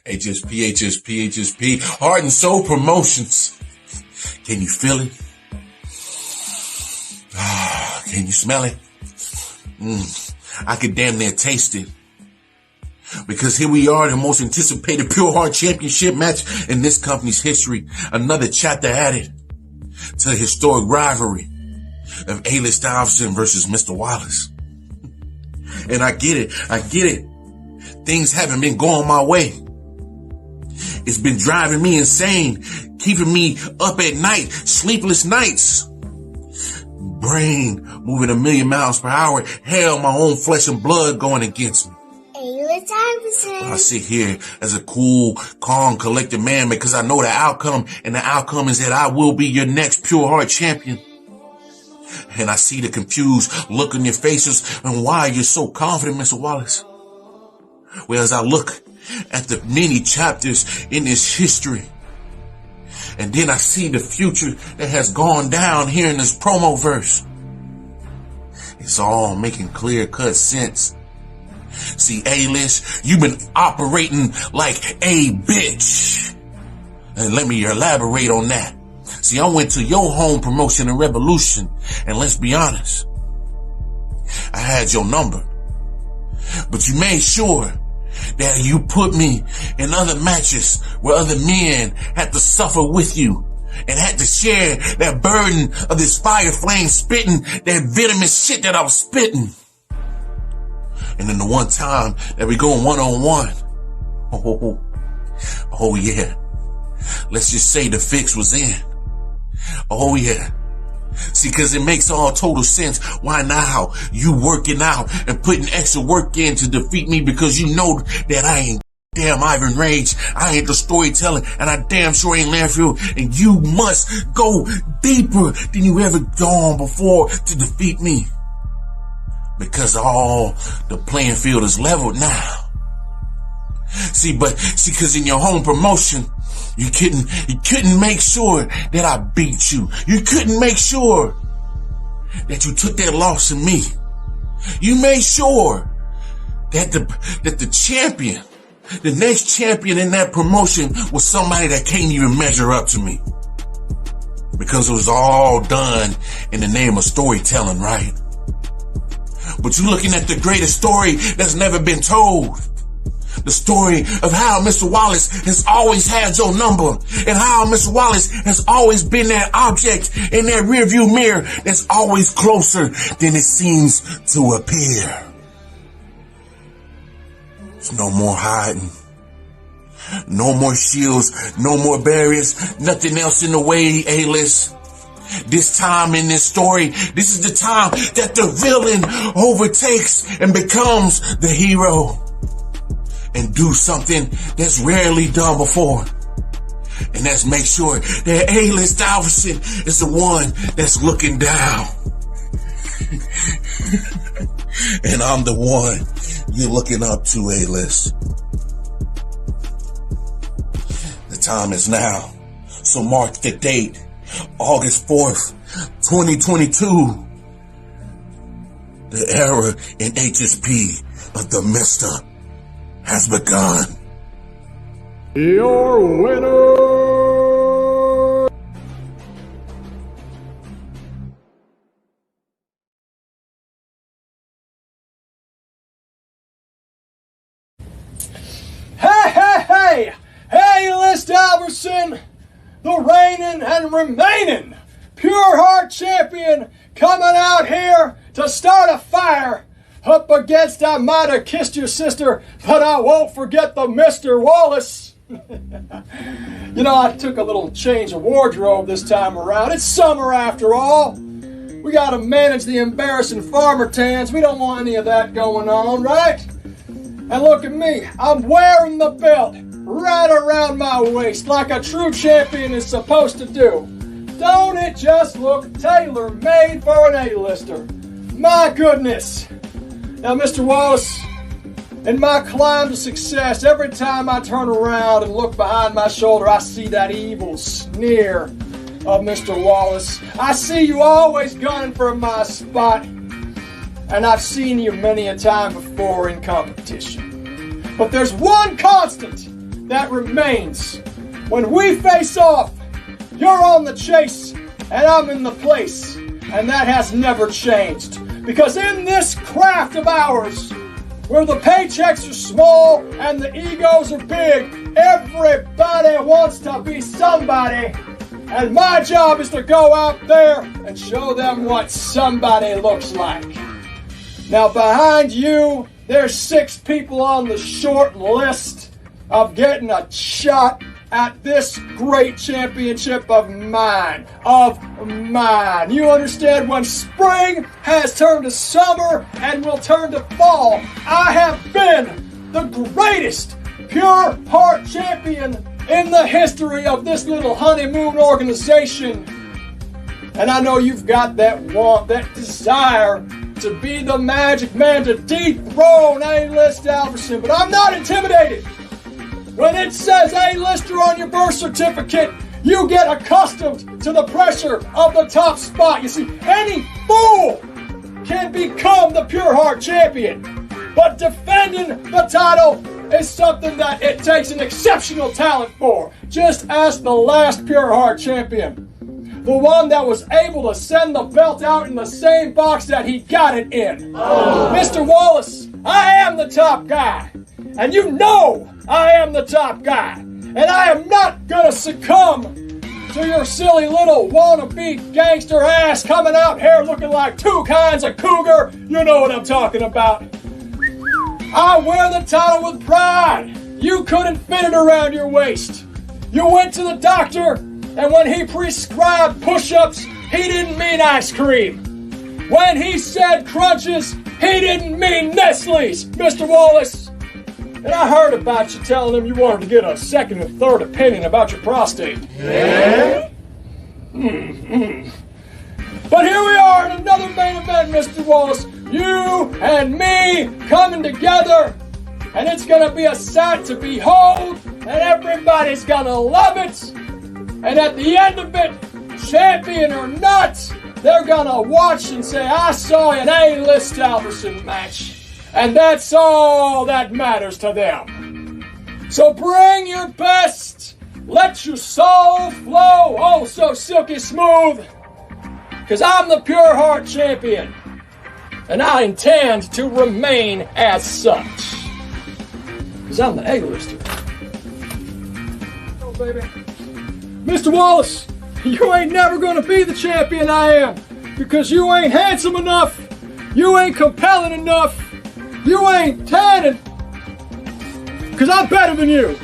HSP, HSP, HSP, Heart and Soul Promotions. Can you feel it? Can you smell it? I could damn near taste it. Because here we are, the most anticipated Pure Heart Championship match in this company's history. Another chapter added to the historic rivalry of A-List Iverson versus Mr. Wallace. And I get it. Things haven't been going my way. It's been driving me insane, keeping me up at night, sleepless nights. Brain moving 1,000,000 miles per hour. Hell, my own flesh and blood going against me. But I sit here as a cool, calm, collected man because I know the outcome, and the outcome is that I will be your next Pure Heart champion. And I see the confused look on your faces and why you're so confident, Mr. Wallace. Well, as I look at the many chapters in this history, and then I see the future that has gone down here in this promo verse, it's all making clear-cut sense. See, A-List, you've been operating like a bitch. And let me elaborate on that. See, I went to your home promotion in Revolution, and let's be honest, I had your number. But you made sure that you put me in other matches where other men had to suffer with you and had to share that burden of this fire flame spitting, that venomous shit that I was spitting. And then the one time that we go one-on-one, oh yeah, let's just say the fix was in. Oh yeah. See, cause it makes all total sense why now you working out and putting extra work in to defeat me, because you know that I ain't damn Ivan Rage, I ain't the storyteller, and I damn sure ain't Landfill, and you must go deeper than you ever gone before to defeat me. Because all the playing field is leveled now. See, cause in your home promotion, you couldn't make sure that I beat you. You couldn't make sure that you took that loss in me. You made sure that the champion, the next champion in that promotion was somebody that can't even measure up to me. Because it was all done in the name of storytelling, right? But you're looking at the greatest story that's never been told. The story of how Mr. Wallace has always had your number, and how Mr. Wallace has always been that object in that rearview mirror that's always closer than it seems to appear. There's no more hiding. No more shields, no more barriers, nothing else in the way, A-List. This time in this story, this is the time that the villain overtakes and becomes the hero. And do something that's rarely done before. And that's make sure that A-List Iverson is the one that's looking down. And I'm the one you're looking up to, A-List. The time is now. So mark the date. August 4th, 2022. The era in HSP of the Mister has begun. Your winner! Hey! A-List Iverson, the reigning and remaining Pure Heart champion, coming out here to start a fire up against I might have kissed your sister, but I won't forget the Mr. Wallace. You know, I took a little change of wardrobe this time around. It's summer after all. We got to manage the embarrassing farmer tans. We don't want any of that going on, right? And look at me. I'm wearing the belt right around my waist like a true champion is supposed to do. Don't it just look tailor-made for an A-lister? My goodness. Now, Mr. Wallace, in my climb to success, every time I turn around and look behind my shoulder, I see that evil sneer of Mr. Wallace. I see you always gunning for my spot, and I've seen you many a time before in competition. But there's one constant that remains. When we face off, you're on the chase, and I'm in the place. And that has never changed. Because in this craft of ours, where the paychecks are small and the egos are big, everybody wants to be somebody. And my job is to go out there and show them what somebody looks like. Now behind you, there's 6 people on the short list of getting a shot at this great championship of mine. You understand, when spring has turned to summer and will turn to fall, I have been the greatest pure heart champion in the history of this little honeymoon organization. And I know you've got that want, that desire to be the magic man, to dethrone A-List Alverson, but I'm not intimidated. When it says A-Lister on your birth certificate, you get accustomed to the pressure of the top spot. You see, any fool can become the Pure Heart champion, but defending the title is something that it takes an exceptional talent for, just as the last Pure Heart champion. The one that was able to send the belt out in the same box that he got it in. Mr. Wallace, I am the top guy. And you know I am the top guy. And I am not gonna succumb to your silly little wannabe gangster ass coming out here looking like 2 kinds of cougar. You know what I'm talking about. I wear the title with pride. You couldn't fit it around your waist. You went to the doctor, and when he prescribed push-ups, he didn't mean ice cream. When he said crunches, he didn't mean Nestle's, Mr. Wallace. And I heard about you telling him you wanted to get a second and third opinion about your prostate. Yeah? But here we are in another main event, Mr. Wallace. You and me coming together. And it's going to be a sight to behold. And everybody's going to love it. And at the end of it, champion or not, they're going to watch and say, I saw an A-List Alverson match. And that's all that matters to them. So bring your best. Let your soul flow, oh so silky smooth. Because I'm the Pure Heart champion. And I intend to remain as such. Because I'm the A-lister. Oh, baby. Mr. Wallace, you ain't never going to be the champion I am. Because you ain't handsome enough. You ain't compelling enough. You ain't tanning. Because I'm better than you.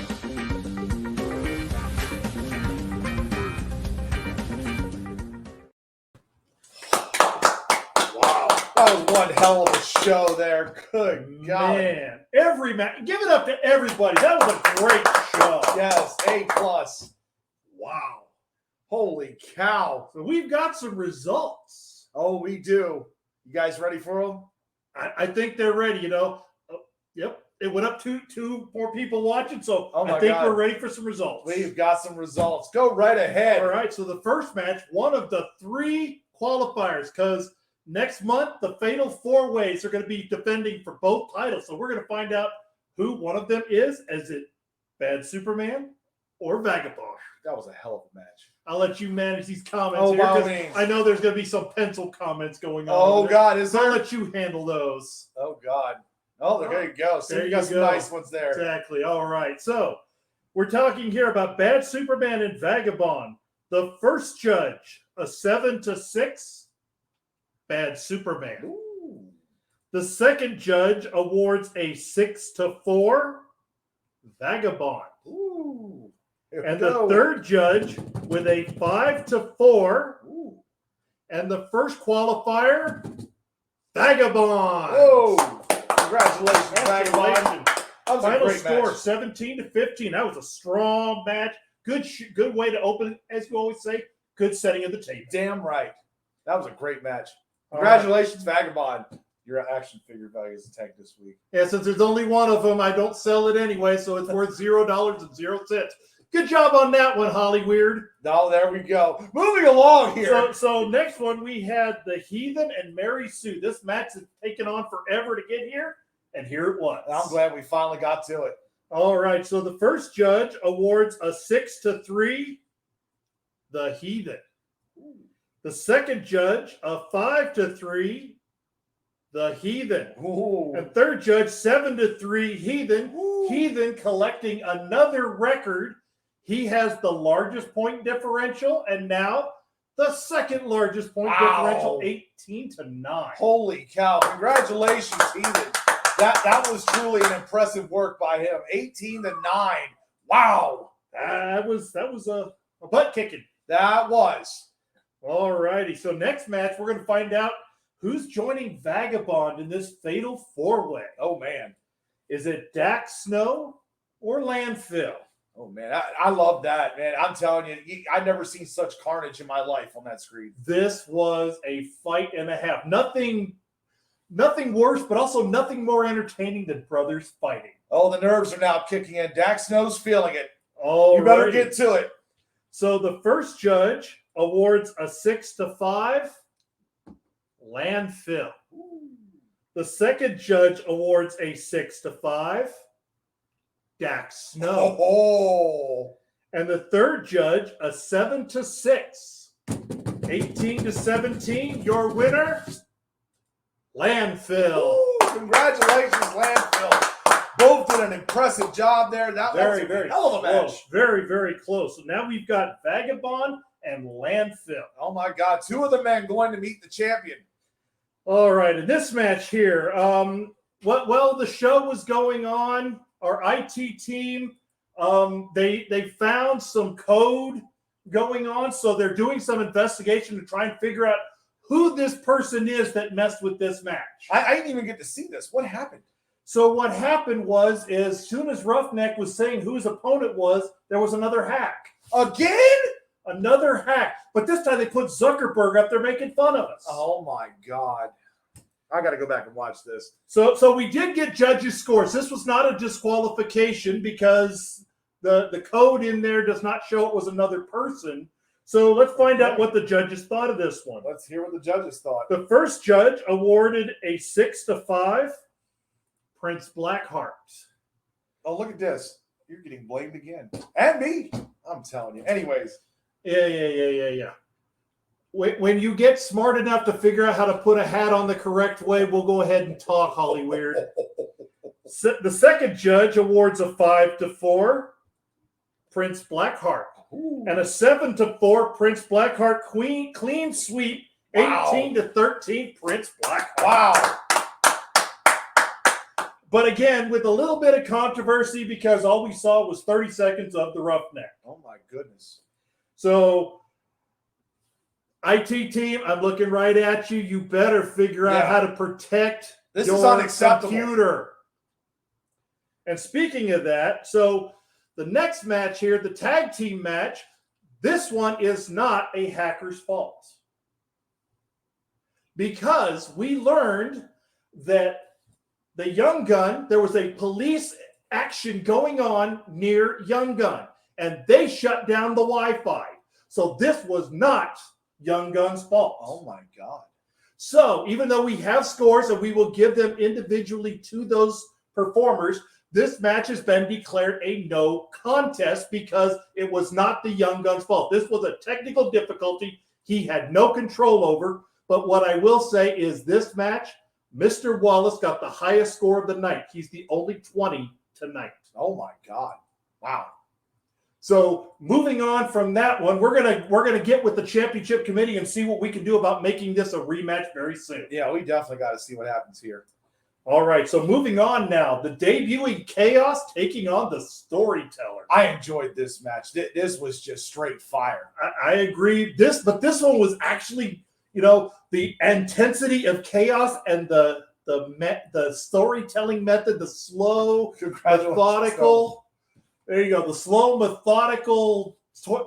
That was one hell of a show there. Good God. Man, every match. Give it up to everybody. That was a great show. Yes, A+. Wow. Holy cow. So we've got some results. Oh, we do. You guys ready for them? I think they're ready, you know. Yep. It went up to 2 more people watching, so I think we're ready for some results. We've got some results. Go right ahead. All right, so the first match, one of the 3 qualifiers, because next month, the Fatal 4-Ways are going to be defending for both titles. So we're going to find out who one of them is. Is it Bad Superman or Vagabond? That was a hell of a match. I'll let you manage these comments here, because I know there's going to be some pencil comments going on. Oh, God, is there? I'll let you handle those. Oh, God. Oh, there you go. So you got some nice ones there. Exactly. All right. So we're talking here about Bad Superman and Vagabond. The first judge, a 7-6. Bad Superman. Ooh. The second judge awards a 6-4. Vagabond. Ooh. And the third judge with a 5-4. Ooh. And the first qualifier, Vagabond. Whoa. Congratulations, Vagabond. That was Final a great score, match. 17-15. That was a strong match. Good way to open, as you always say. Good setting of the table. Damn right. That was a great match. Congratulations, Vagabond. Your action figure value is tagged this week. Yeah, since there's only one of them, I don't sell it anyway, so it's worth $0.00. Good job on that one, Holly Weird. No, there we go. Moving along here. So next one, we had the Heathen and Mary Sue. This match has taken on forever to get here, and here it was. I'm glad we finally got to it. All right, so the first judge awards a 6-3, the Heathen. The second judge, a 5-3, the Heathen. Ooh. And third judge, 7-3, Heathen. Ooh. Heathen collecting another record. He has the largest point differential, and now the second largest point differential, 18-9. Holy cow. Congratulations, Heathen. That was truly an impressive work by him. 18-9. Wow. That was a butt kicking. That was. All righty. So next match, we're going to find out who's joining Vagabond in this fatal four-way. Oh, man. Is it Dax Snow or Landfill? Oh, man. I love that, man. I'm telling you, I've never seen such carnage in my life on that screen. This was a fight and a half. Nothing worse, but also nothing more entertaining than brothers fighting. Oh, the nerves are now kicking in. Dax Snow's feeling it. Oh, you better get to it. So the first judge awards a 6-5, Landfill. The second judge awards a 6-5, Dax Snow. Oh. And the third judge, a 7-6, 18-17. Your winner, Landfill. Ooh, congratulations, Landfill. Both did an impressive job there. That was a hell of a match. Close. Very, very close. So now we've got Vagabond and Landfill. Oh, my God. Two of the men going to meet the champion. All right. In this match here, while the show was going on, our IT team, they found some code going on. So they're doing some investigation to try and figure out who this person is that messed with this match. I didn't even get to see this. What happened? So what happened was, as soon as Roughneck was saying who his opponent was, there was another hack. Again? Another hack. But this time they put Zuckerberg up there making fun of us. Oh, my God. I got to go back and watch this. So we did get judges' scores. This was not a disqualification because the code in there does not show it was another person. So let's find out what the judges thought of this one. Let's hear what the judges thought. The first judge awarded a 6-5, Prince Blackheart. Oh, look at this. You're getting blamed again. And me. I'm telling you. Anyways. Yeah. When you get smart enough to figure out how to put a hat on the correct way, we'll go ahead and talk, Hollyweird. The second judge awards a 5-4, Prince Blackheart. Ooh. And a 7-4, Prince Blackheart clean sweep, 18-13, Prince Blackheart. Wow. But again, with a little bit of controversy because all we saw was 30 seconds of the Roughneck. Oh, my goodness. So, IT team, I'm looking right at you. You better figure out how to protect this your is unacceptable. computer. And speaking of that, so the next match here, the tag team match, this one is not a hacker's fault. Because we learned that the Young Gun, there was a police action going on near Young Gun, and they shut down the Wi-Fi. So this was not Young Gun's fault. Oh, my God. So even though we have scores and we will give them individually to those performers, this match has been declared a no contest because it was not the Young Gun's fault. This was a technical difficulty he had no control over. But what I will say is this match, Mr. Wallace got the highest score of the night. He's the only 20 tonight. Oh, my God. Wow. So moving on from that one, we're gonna get with the championship committee and see what we can do about making this a rematch very soon. Yeah, we definitely got to see what happens here. All right, so moving on now, the debuting Chaos taking on the Storyteller. I enjoyed this match. This was just straight fire. I agree. But this one was actually, the intensity of Chaos and the storytelling method, the slow, methodical. There you go. The slow, methodical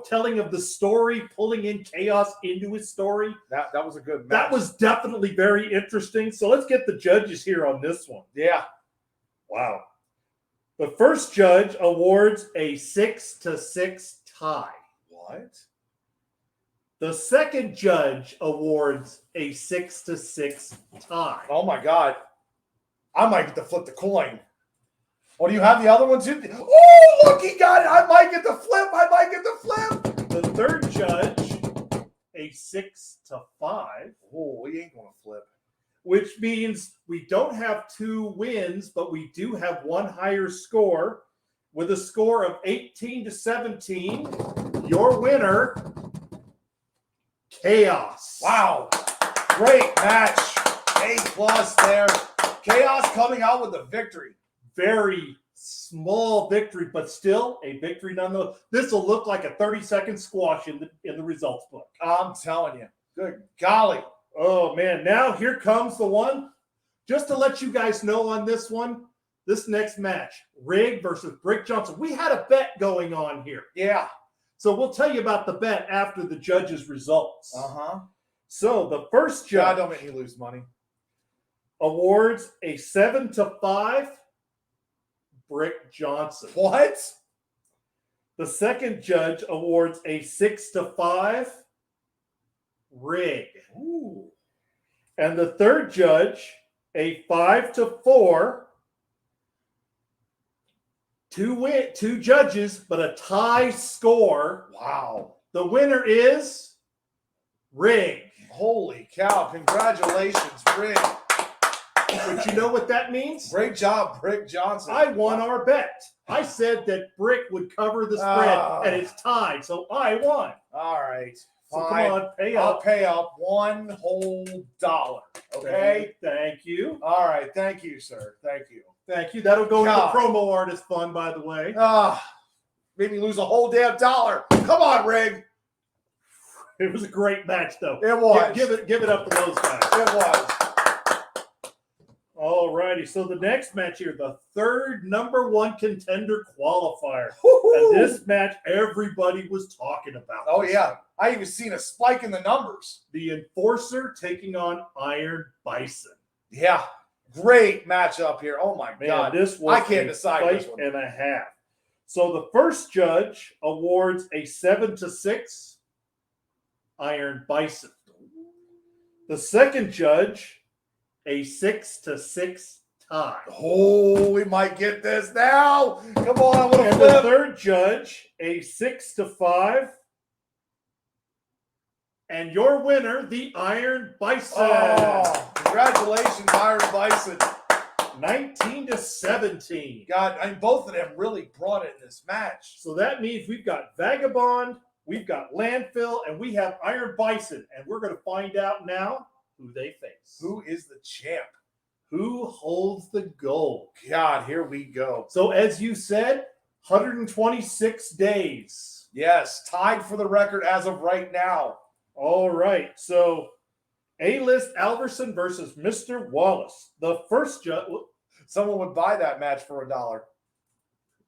telling of the story, pulling in Chaos into his story. That was a good match. That was definitely very interesting. So let's get the judges here on this one. Yeah. Wow. The first judge awards a 6-6 tie. What? The second judge awards a 6-6 tie. Oh, my God. I might get to flip the coin. Oh, do you have the other one too? Oh, look, he got it. I might get the flip. The third judge, a 6-5. Oh, he ain't going to flip. Which means we don't have 2 wins, but we do have one higher score with a score of 18-17. Your winner, Chaos. Wow. Great match. A+ there. Chaos coming out with a victory. Very small victory, but still a victory nonetheless. This will look like a 30-second squash in the results book. I'm telling you. Good golly. Oh, man. Now here comes the one. Just to let you guys know on this one, this next match, Rig versus Brick Johnson. We had a bet going on here. Yeah. So we'll tell you about the bet after the judges' results. Uh-huh. So the first judge God, don't make me lose money. Awards a 7-5 Brick Johnson. What? The second judge awards a 6-5 Rig. Ooh. And the third judge a 5-4. Two judges, but a tie score. Wow. The winner is Rig. Holy cow. Congratulations, Rig. But you know what that means? Great job, Brick Johnson. I won our bet. I said that Brick would cover the spread, and it's tied, so I won. All right. So Fine. come on, pay I'll up. pay up $1 whole. Okay? Thank you. All right. Thank you, sir. Thank you. Thank you. That'll go God. into the promo artist fund, by the way. Made me lose a whole damn $1. Come on, Rig. It was a great match, though. It was. Give it up to those guys. It was. All righty. So the next match here, the third #1 contender qualifier. And this match, everybody was talking about. Oh, this yeah. one. I even seen a spike in the numbers. The Enforcer taking on Iron Bison. Yeah. Great matchup here. Oh, my Man, God. this was I can't a decide fight this one. and a half. So the first judge awards a 7-6 Iron Bison. The second judge, a 6-6 tie. Oh, we might get this now. Come on, what a And the flip. third judge, a 6-5. And your winner, the Iron Bison. Oh, congratulations, Iron Bison. 19-17. God, I mean, both of them really brought it in this match. So that means we've got Vagabond, we've got Landfill, and we have Iron Bison. And we're going to find out now who they face. Who is the champ? Who holds the gold? God, here we go. So as you said, 126 days. Yes, tied for the record as of right now. All right. So A-List Alverson versus Mr. Wallace. The first judge. Someone would buy that match for $1.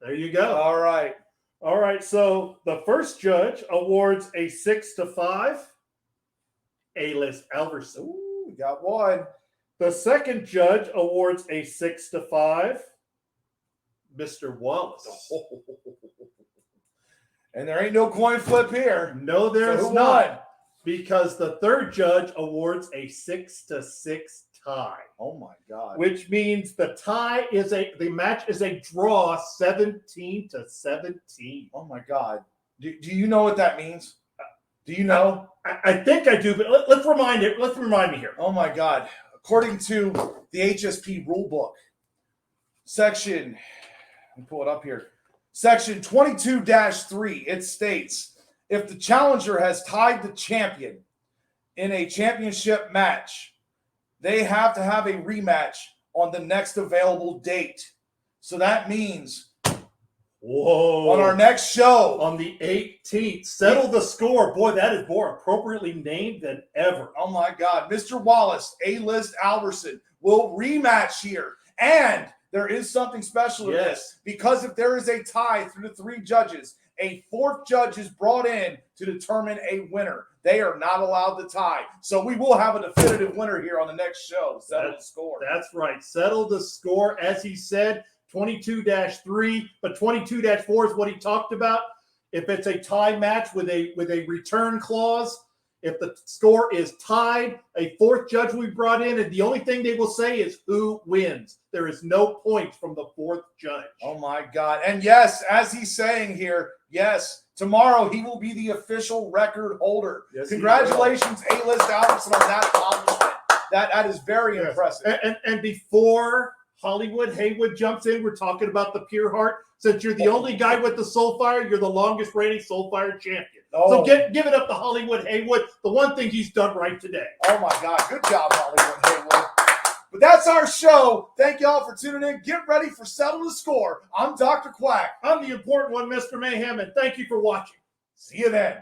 There you go. All right. All right. So the first judge awards a 6-5. A-List Alverson. Ooh, we got one. The second judge awards a 6-5. Mr. Wallace. And there ain't no coin flip here. No, there's So who not. won? Because the third judge awards a 6-6 tie. Oh my God. Which means the match is a draw 17-17. Oh my God. Do you know what that means? Do you know? I think I do, but let's remind me here. Oh my God. According to the HSP rulebook, section, let me pull it up here. Section 22-3, it states, if the challenger has tied the champion in a championship match, they have to have a rematch on the next available date. So that means on our next show on the 18th, settle the score. Boy, that is more appropriately named than ever. Oh my God. Mr. Wallace, A-List Alverson will rematch here. And there is something special to this, because if there is a tie through the 3 judges, a 4th judge is brought in to determine a winner. They are not allowed to tie. So we will have a definitive winner here on the next show. Settle the score. That's right. Settle the score. As he said, 22-3, but 22-4 is what he talked about. If it's a tie match with a return clause, If the score is tied, a fourth judge will be brought in, and the only thing they will say is who wins. There is no points from the fourth judge. Oh my God. And yes, as he's saying here, yes, tomorrow he will be the official record holder. Yes, congratulations, A-List Albertson, on that accomplishment. That is very impressive. And before Hollywood Haywood jumps in, we're talking about the Pure Heart. Since you're the only guy with the Soulfire, you're the longest reigning Soulfire champion. So give it up to Hollywood Haywood. The one thing he's done right today. Oh my God. Good job, Hollywood Haywood. But that's our show. Thank y'all for tuning in. Get ready for Settle the Score. I'm Dr. Quack. I'm the important one, Mr. Mayhem, and thank you for watching. See you then.